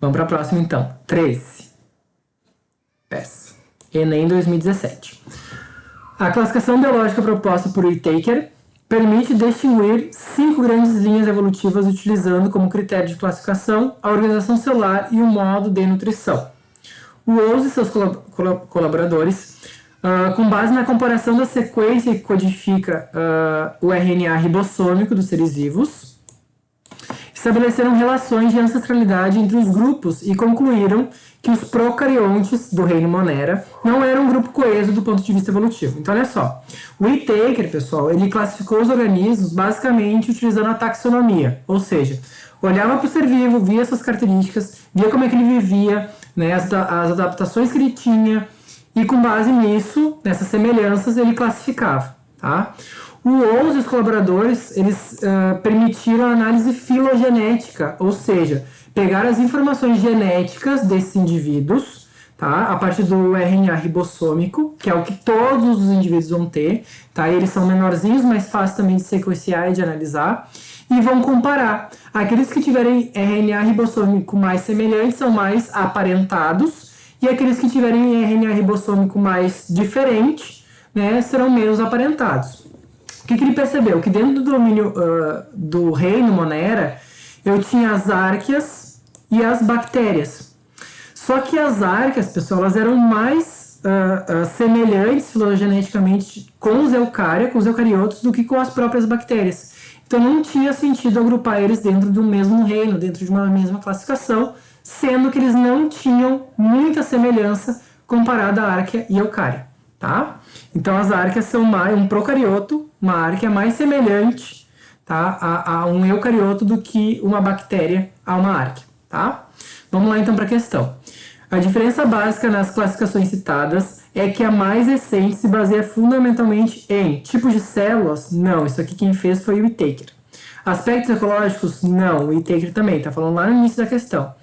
B: Vamos para a próxima, então. 13. Peça. Enem 2017. A classificação biológica proposta por Whittaker permite distinguir 5 grandes linhas evolutivas utilizando como critério de classificação a organização celular e o modo de nutrição. O Owens e seus colaboradores, com base na comparação da sequência que codifica o RNA ribossômico dos seres vivos, estabeleceram relações de ancestralidade entre os grupos e concluíram que os procariontes do reino Monera não eram um grupo coeso do ponto de vista evolutivo. Então, olha só. O Whittaker, pessoal, ele classificou os organismos basicamente utilizando a taxonomia. Ou seja, olhava para o ser vivo, via suas características, via como é que ele vivia, né, as adaptações que ele tinha, e com base nisso, nessas semelhanças, ele classificava, tá? O Owens e os colaboradores, eles permitiram a análise filogenética, ou seja, pegar as informações genéticas desses indivíduos, tá? A partir do RNA ribossômico, que é o que todos os indivíduos vão ter, tá? Eles são menorzinhos, mais fáceis também de sequenciar e de analisar, e vão comparar. Aqueles que tiverem RNA ribossômico mais semelhante são mais aparentados, e aqueles que tiverem RNA ribossômico mais diferente, né, serão menos aparentados. O que ele percebeu? Que dentro do domínio do reino Monera, eu tinha as árqueas e as bactérias. Só que as árqueas, pessoal, elas eram mais semelhantes filogeneticamente com os eucariotos, do que com as próprias bactérias. Então não tinha sentido agrupar eles dentro de um mesmo reino, dentro de uma mesma classificação, sendo que eles não tinham muita semelhança comparada à árquea e eucária, tá? Então as árqueas são um procarioto, uma árquea mais semelhante, tá, a um eucarioto do que uma bactéria a uma árquea, tá? Vamos lá então para a questão. A diferença básica nas classificações citadas é que a mais recente se baseia fundamentalmente em tipos de células? Não, isso aqui quem fez foi o Whittaker. Aspectos ecológicos? Não, o Whittaker também, tá falando lá no início da questão.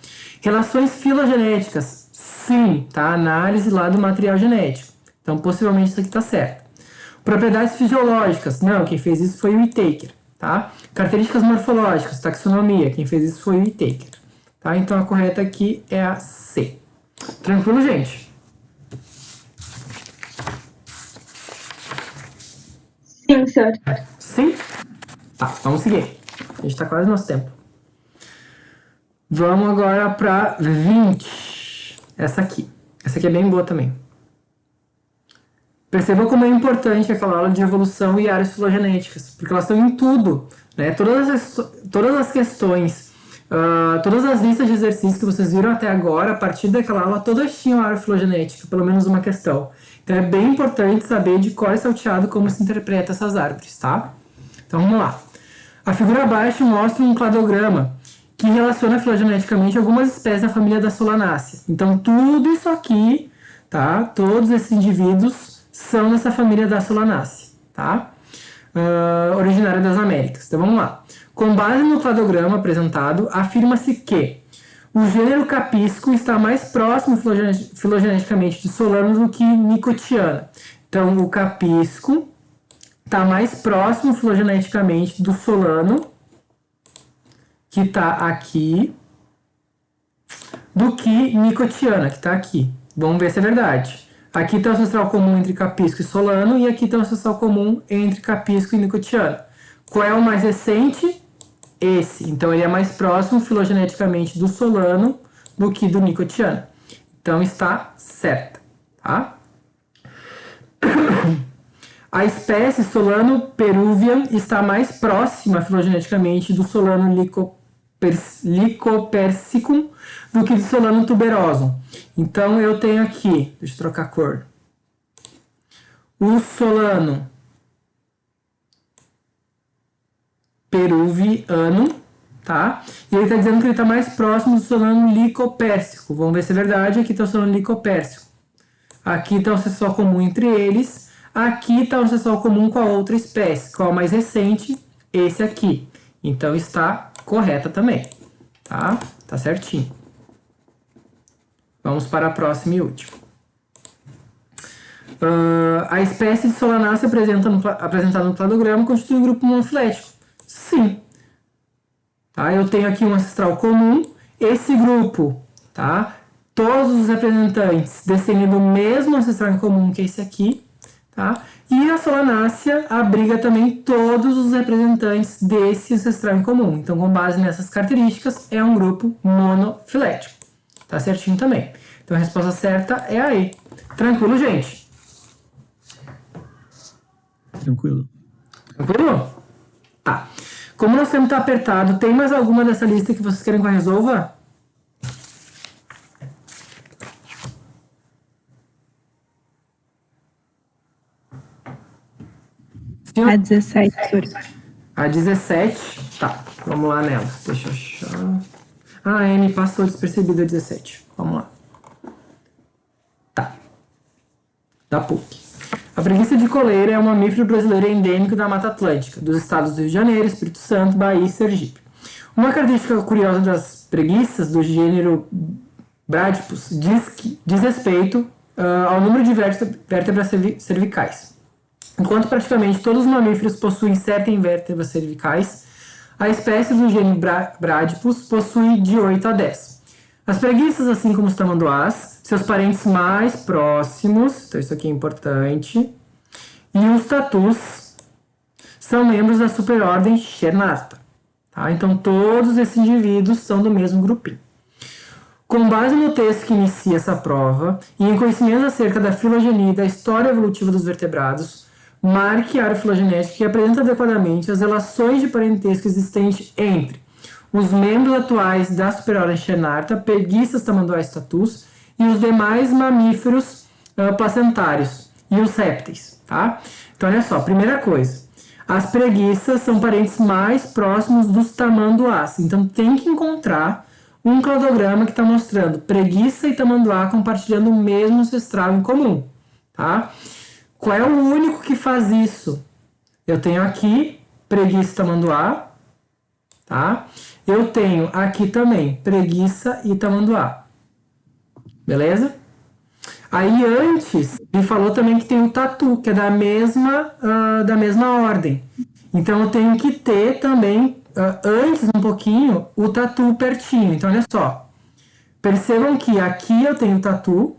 B: Relações filogenéticas? Sim, tá? Análise lá do material genético. Então, possivelmente isso aqui tá certo. Propriedades fisiológicas? Não, quem fez isso foi o Whittaker, tá? Características morfológicas, taxonomia, quem fez isso foi o Whittaker, tá? Então, a correta aqui é a C. Tranquilo, gente?
C: Sim, senhor.
B: Sim? Tá, vamos seguir. A gente tá quase no nosso tempo. Vamos agora para 20. Essa aqui. Essa aqui é bem boa também. Perceba como é importante aquela aula de evolução e áreas filogenéticas, porque elas estão em tudo, né? Todas as questões, todas as listas de exercícios que vocês viram até agora, a partir daquela aula, todas tinham área filogenética, pelo menos uma questão. Então é bem importante saber de cor e salteado como se interpreta essas árvores, tá? Então vamos lá. A figura abaixo mostra um cladograma que relaciona filogeneticamente algumas espécies da família das Solanaceae. Então tudo isso aqui, tá? Todos esses indivíduos são dessa família das Solanaceae, tá? Originária das Américas. Então vamos lá. Com base no cladograma apresentado, afirma-se que o gênero Capisco está mais próximo filogeneticamente de Solano do que Nicotiana. Então o Capisco está mais próximo filogeneticamente do Solano, que está aqui, do que Nicotiana, que está aqui. Vamos ver se é verdade. Aqui está o ancestral comum entre Capisco e Solano, e aqui está o ancestral comum entre Capisco e Nicotiana. Qual é o mais recente? Esse. Então, ele é mais próximo filogeneticamente do Solano do que do Nicotiana. Então, está certa, tá? A espécie Solano peruvian está mais próxima filogeneticamente do Solano lycopersicum do que do Solano tuberosum. Então eu tenho aqui, deixa eu trocar a cor, o Solano peruviano, tá? E ele está dizendo que ele está mais próximo do Solano lycopérsico. Vamos ver se é verdade. Aqui está o Solano lycopérsico. Aqui está o ancestral comum entre eles. Aqui está o ancestral comum com a outra espécie. Qual é o mais recente? Esse aqui. Então está correta também, tá? Tá certinho. Vamos para a próxima e última. A espécie de Solanaceae apresentada no cladograma constitui um grupo monofilético. Sim. Tá? Eu tenho aqui um ancestral comum. Esse grupo, tá? Todos os representantes descendem do mesmo ancestral em comum que esse aqui. Tá? E a Solanaceae abriga também todos os representantes desse ancestral em comum. Então, com base nessas características, é um grupo monofilético. Tá certinho também. Então, a resposta certa é a E. Tranquilo, gente?
A: Tranquilo.
B: Tranquilo? Tá. Como nosso tempo está apertado, tem mais alguma dessa lista que vocês querem que eu resolva?
D: A 17, senhor.
B: A 17. Tá, vamos lá nela. Deixa eu achar. Ah, a M passou despercebida a 17. Vamos lá. Tá. Da PUC. A preguiça de coleira é um mamífero brasileiro endêmico da Mata Atlântica, dos estados do Rio de Janeiro, Espírito Santo, Bahia e Sergipe. Uma característica curiosa das preguiças do gênero Bradypus diz respeito ao número de vértebras cervicais. Enquanto praticamente todos os mamíferos possuem 7 vértebras cervicais, a espécie do gênero Bradypus possui de 8 a 10. As preguiças, assim como os tamanduás, seus parentes mais próximos, então isso aqui é importante, e os tatus são membros da superordem Chernarta. Tá? Então todos esses indivíduos são do mesmo grupinho. Com base no texto que inicia essa prova e em conhecimentos acerca da filogenia e da história evolutiva dos vertebrados, marque a árvore filogenética que apresenta adequadamente as relações de parentesco existentes entre os membros atuais da superordem Xenarta, preguiças, tamanduás e tatus, e os demais mamíferos placentários e os répteis, tá? Então, olha só, primeira coisa, as preguiças são parentes mais próximos dos tamanduás, então tem que encontrar um cladograma que está mostrando preguiça e tamanduá compartilhando o mesmo ancestral em comum, tá? Qual é o único que faz isso? Eu tenho aqui preguiça e tamanduá, tá? Eu tenho aqui também preguiça e tamanduá. Beleza? Aí antes, me falou também que tem o tatu, que é da mesma ordem. Então eu tenho que ter também, antes um pouquinho, o tatu pertinho. Então olha só. Percebam que aqui eu tenho o tatu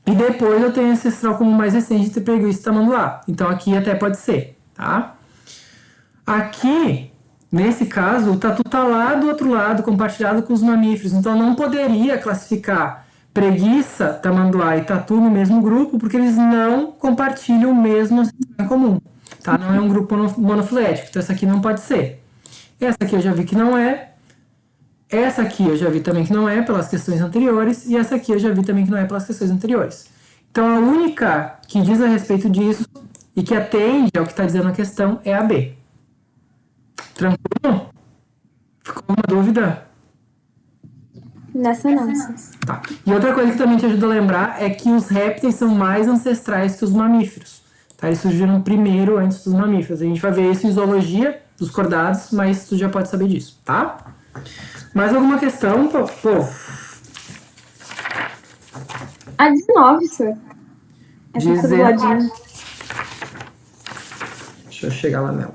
B: e depois eu tenho ancestral como mais recente entre preguiça e tamanduá. Então aqui até pode ser, tá? Aqui, nesse caso, o tatu tá lá do outro lado, compartilhado com os mamíferos. Então não poderia classificar preguiça, tamanduá e tatu no mesmo grupo, porque eles não compartilham o mesmo ancestral em comum, tá? Não é um grupo monofilético, então essa aqui não pode ser. Essa aqui eu já vi que não é. Essa aqui eu já vi também que não é, pelas questões anteriores, e essa aqui eu já vi também que não é pelas questões anteriores. Então a única que diz a respeito disso e que atende ao que está dizendo a questão é a B. Tranquilo? Ficou uma dúvida?
C: Nessa não.
B: Tá. E outra coisa que também te ajuda a lembrar é que os répteis são mais ancestrais que os mamíferos. Tá? Eles surgiram primeiro antes dos mamíferos. A gente vai ver isso em zoologia dos cordados, mas tu já pode saber disso, tá? Mais alguma questão, povo?
C: A 19, senhor. Essa fica do ladinho.
B: Deixa eu chegar lá, Mel.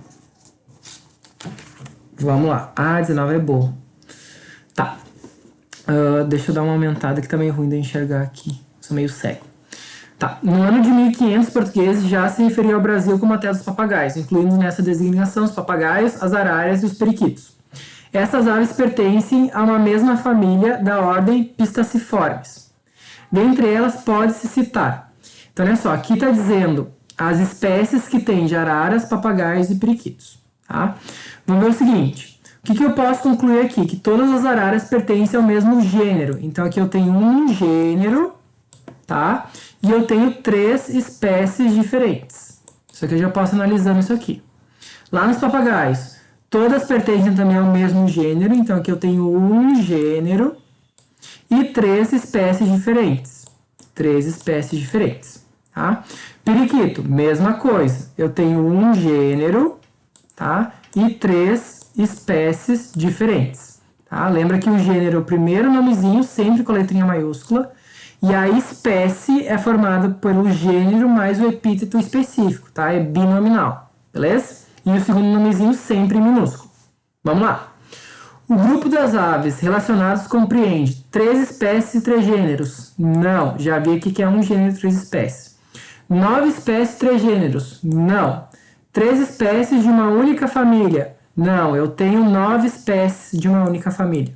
B: Vamos lá. A 19 é boa. Tá. Deixa eu dar uma aumentada que tá meio ruim de enxergar aqui. Sou meio cego. Tá. No ano de 1500, os portugueses já se referiam ao Brasil como a terra dos papagaios, incluindo nessa designação os papagaios, as araras e os periquitos. Essas aves pertencem a uma mesma família da ordem Pistaciformes. Dentre elas pode-se citar. Então, olha só, aqui está dizendo as espécies que tem de araras, papagaios e periquitos. Tá? Vamos ver o seguinte. O que eu posso concluir aqui? Que todas as araras pertencem ao mesmo gênero. Então, aqui eu tenho um gênero, tá? E eu tenho 3 espécies diferentes. Isso aqui eu já posso analisando isso aqui. Lá nos papagaios, todas pertencem também ao mesmo gênero. Então, aqui eu tenho um gênero e 3 espécies diferentes. 3 espécies diferentes, tá? Periquito, mesma coisa. Eu tenho um gênero, tá? E 3 espécies diferentes, tá? Lembra que o gênero é o primeiro nomezinho, sempre com a letrinha maiúscula, e a espécie é formada pelo gênero mais o epíteto específico, tá? É binominal, beleza? E o segundo nomezinho sempre em minúsculo. Vamos lá. O grupo das aves relacionadas compreende 3 espécies e 3 gêneros? Não, já vi aqui que é um gênero e 3 espécies. 9 espécies e 3 gêneros? Não. 3 espécies de uma única família? Não, eu tenho 9 espécies de uma única família.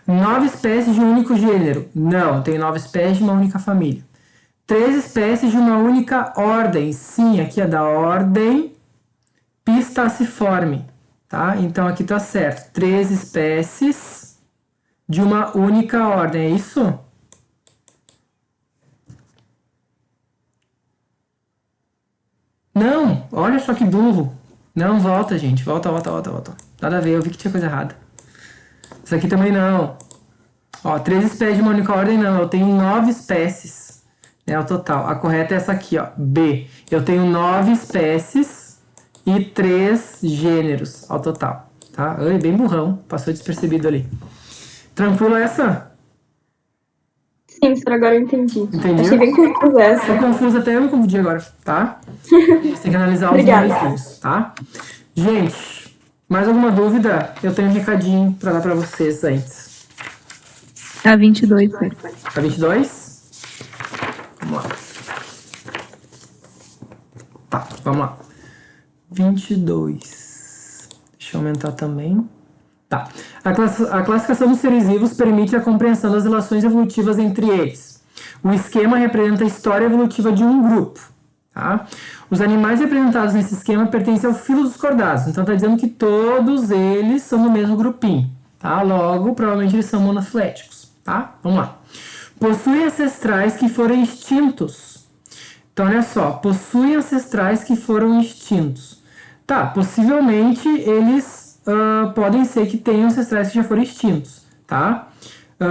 B: 9 espécies de um único gênero? Não, eu tenho 9 espécies de uma única família. 3 espécies de uma única ordem? Sim, aqui é da ordem Pistaciforme, tá? Então aqui tá certo. 3 espécies de uma única ordem, é isso? Não, olha só que burro. Não, volta, gente. Volta. Nada a ver, eu vi que tinha coisa errada. Isso aqui também não. Ó, 3 espécies de uma única ordem não. Eu tenho 9 espécies. É o total. A correta é essa aqui, ó. B. Eu tenho 9 espécies e 3 gêneros ao total. Tá? Ai, bem burrão. Passou despercebido ali. Tranquilo essa?
C: Sim, senhor, agora eu entendi.
B: Entendeu?
C: Achei bem confusa essa.
B: Tô confuso até eu me confundi agora, tá? Você tem que analisar os números, tá? Gente, mais alguma dúvida? Eu tenho um recadinho pra dar pra vocês antes.
D: A 22, senhor.
B: A 22? Vamos lá. Tá, vamos lá. 22. Deixa eu aumentar também. Tá. A classificação dos seres vivos permite a compreensão das relações evolutivas entre eles. O esquema representa a história evolutiva de um grupo. Tá? Os animais representados nesse esquema pertencem ao filo dos cordados. Então está dizendo que todos eles são do mesmo grupinho. Tá? Logo, provavelmente eles são monofiléticos. Tá? Vamos lá. Possuem ancestrais que foram extintos. Então, olha só. Possuem ancestrais que foram extintos. Tá, possivelmente eles podem ser que tenham ancestrais que já foram extintos. Tá?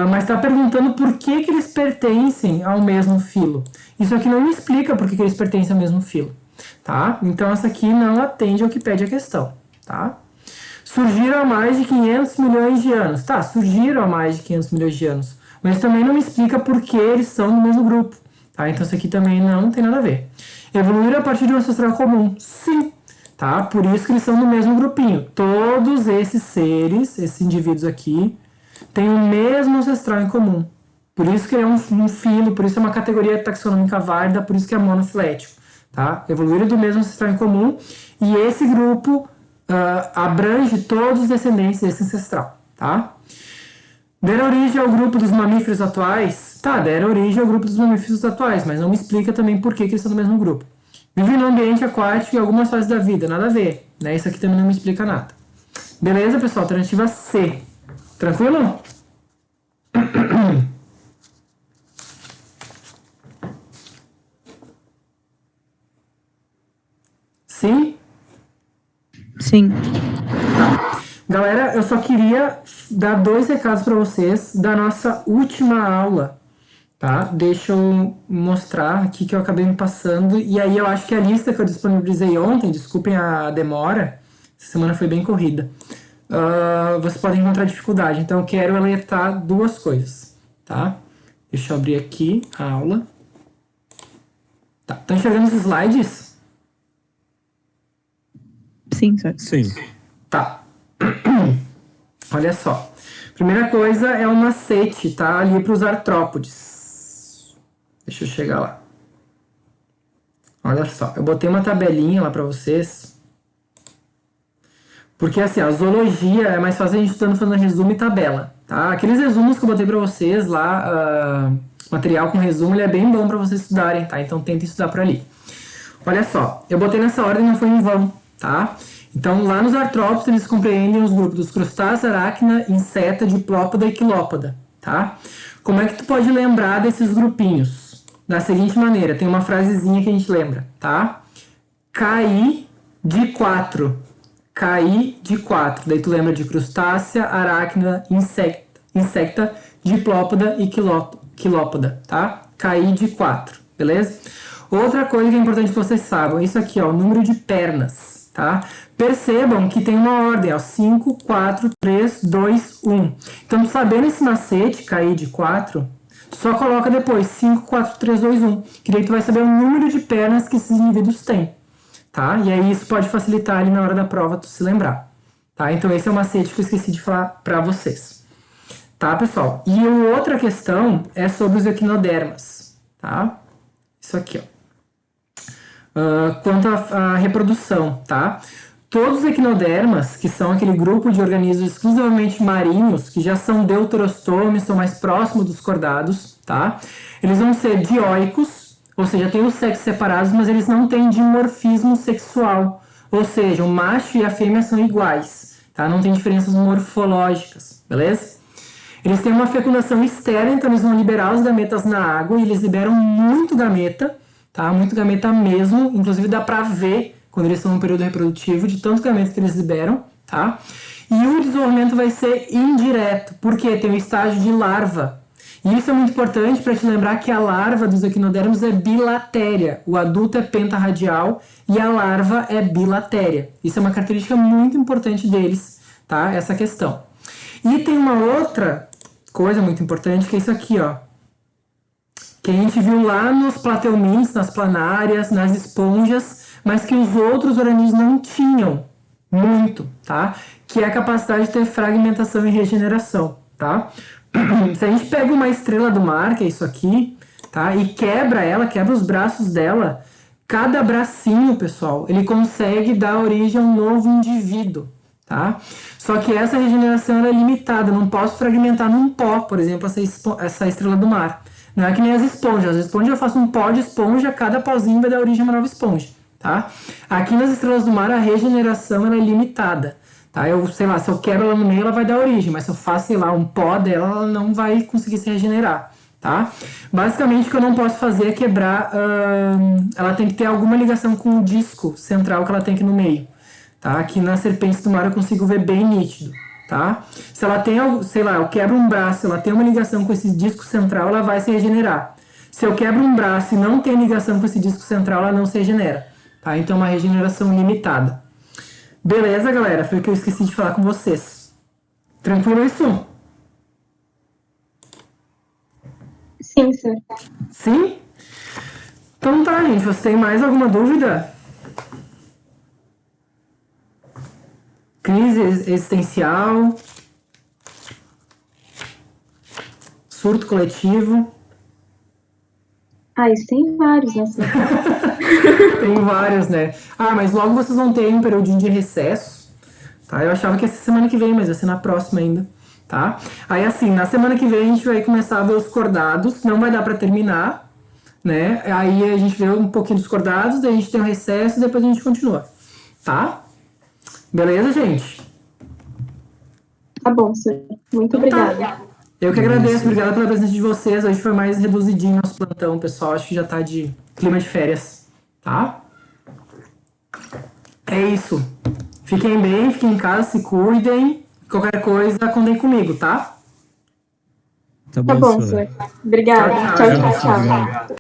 B: Mas está perguntando por que eles pertencem ao mesmo filo. Isso aqui não me explica por que eles pertencem ao mesmo filo. Tá? Então, essa aqui não atende ao que pede a questão. Tá? Surgiram há mais de 500 milhões de anos. Tá, surgiram há mais de 500 milhões de anos. Mas também não me explica por que eles são do mesmo grupo. Tá? Então, isso aqui também não tem nada a ver. Evoluíram a partir de um ancestral comum. Sim. Tá? Por isso que eles são do mesmo grupinho. Todos esses seres, esses indivíduos aqui, têm o mesmo ancestral em comum. Por isso que ele é um filo, por isso é uma categoria taxonômica válida, por isso que é monofilético. Tá? Evoluíram do mesmo ancestral em comum e esse grupo abrange todos os descendentes desse ancestral. Tá? Deram origem ao grupo dos mamíferos atuais? Tá, deram origem ao grupo dos mamíferos atuais, mas não me explica também por que eles são do mesmo grupo. Vivem no ambiente aquático em algumas fases da vida, nada a ver. Né? Isso aqui também não me explica nada. Beleza, pessoal? Alternativa C. Tranquilo? Sim?
D: Sim.
B: Tá. Galera, eu só queria dar 2 recados para vocês da nossa última aula. Tá? Deixa eu mostrar aqui que eu acabei me passando. E aí eu acho que a lista que eu disponibilizei ontem, desculpem a demora, essa semana foi bem corrida, vocês podem encontrar dificuldade. Então eu quero alertar 2 coisas. Tá? Deixa eu abrir aqui a aula. Tá. Estão enxergando os slides?
D: Sim, só.
A: Sim.
B: Tá. Olha só. Primeira coisa é o macete, tá? Ali para os artrópodes. Deixa eu chegar lá. Olha só, eu botei uma tabelinha lá para vocês. Porque assim, a zoologia é mais fácil a gente estudando fazendo resumo e tabela, tá? Aqueles resumos que eu botei para vocês lá, material com resumo, ele é bem bom para vocês estudarem, tá? Então tentem estudar por ali. Olha só, eu botei nessa ordem, não foi em vão, tá? Então lá nos artrópodes eles compreendem os grupos dos crustáceos, aracna, inseta, diplópoda e quilópoda, tá? Como é que tu pode lembrar desses grupinhos? Da seguinte maneira, tem uma frasezinha que a gente lembra, tá? Caí de 4. Caí de 4. Daí tu lembra de crustácea, aracna, insecta, diplópoda e quilópoda, tá? Caí de 4, beleza? Outra coisa que é importante que vocês saibam, isso aqui, ó, o número de pernas, tá? Percebam que tem uma ordem, ó, 5, 4, 3, 2, 1. Então, sabendo esse macete, cair de 4, só coloca depois 5, 4, 3, 2, 1. Que daí tu vai saber o número de pernas que esses indivíduos têm, tá? E aí isso pode facilitar ali na hora da prova tu se lembrar, tá? Então esse é o macete que eu esqueci de falar pra vocês. Tá, pessoal? E outra questão é sobre os equinodermas, tá? Isso aqui, ó. Quanto à reprodução, tá? Todos os equinodermas, que são aquele grupo de organismos exclusivamente marinhos, que já são deuterostomes, são mais próximos dos cordados, tá? Eles vão ser dioicos, ou seja, têm os sexos separados, mas eles não têm dimorfismo sexual. Ou seja, o macho e a fêmea são iguais, tá? Não tem diferenças morfológicas, beleza? Eles têm uma fecundação externa, então eles vão liberar os gametas na água, e eles liberam muito gameta, tá? Muito gameta mesmo, inclusive dá pra ver quando eles estão no período reprodutivo, de tantos gametas que eles liberam, tá? E o desenvolvimento vai ser indireto, porque tem o estágio de larva. E isso é muito importante para te lembrar que a larva dos equinodermos é bilatéria. O adulto é pentarradial e a larva é bilatéria. Isso é uma característica muito importante deles, tá? Essa questão. E tem uma outra coisa muito importante, que é isso aqui, ó. Que a gente viu lá nos plateumintes, nas planárias, nas esponjas, mas que os outros organismos não tinham muito, tá? Que é a capacidade de ter fragmentação e regeneração, tá? Se a gente pega uma estrela do mar, que é isso aqui, tá? E quebra ela, quebra os braços dela, cada bracinho, pessoal, ele consegue dar origem a um novo indivíduo, tá? Só que essa regeneração ela é limitada, não posso fragmentar num pó, por exemplo, essa estrela do mar. Não é que nem as esponjas. As esponjas eu faço um pó de esponja, cada pozinho vai dar origem a uma nova esponja, tá? Aqui nas estrelas do mar a regeneração ela é limitada, tá? Eu, sei lá, se eu quebro ela no meio ela vai dar origem, mas se eu faço, sei lá, um pó dela, ela não vai conseguir se regenerar, tá? Basicamente o que eu não posso fazer é quebrar, ela tem que ter alguma ligação com o disco central que ela tem aqui no meio, tá? Aqui na serpente do mar eu consigo ver bem nítido, tá? Se ela tem, sei lá, eu quebro um braço, ela tem uma ligação com esse disco central, ela vai se regenerar. Se eu quebro um braço e não tem ligação com esse disco central, ela não se regenera, tá? Então é uma regeneração limitada. Beleza, galera? Foi o que eu esqueci de falar com vocês. Tranquilo isso?
C: Sim, sir.
B: Sim? Então tá, gente. Você tem mais alguma dúvida? Crise existencial? Surto coletivo?
C: Ah, isso tem vários, né, sir?
B: Tem vários, né? Ah, mas logo vocês vão ter um período de recesso, tá? Eu achava que ia ser semana que vem, mas vai ser na próxima ainda, tá? Aí, assim, na semana que vem a gente vai começar a ver os cordados, não vai dar pra terminar, né? Aí a gente vê um pouquinho dos cordados, daí a gente tem o recesso e depois a gente continua, tá? Beleza, gente?
C: Tá bom, sir. Muito obrigada.
B: Eu que agradeço, obrigado pela presença de vocês. Hoje foi mais reduzidinho nosso plantão, pessoal. Acho que já tá de clima de férias, tá? É isso. Fiquem bem, fiquem em casa, se cuidem. Qualquer coisa, contem comigo, tá?
A: Tá
C: Tá
A: bom,
C: bom,
A: senhor.
C: sir. Obrigada.
B: Tchau,
C: Tchau,
B: tchau.
C: tchau, tchau.
A: Obrigado.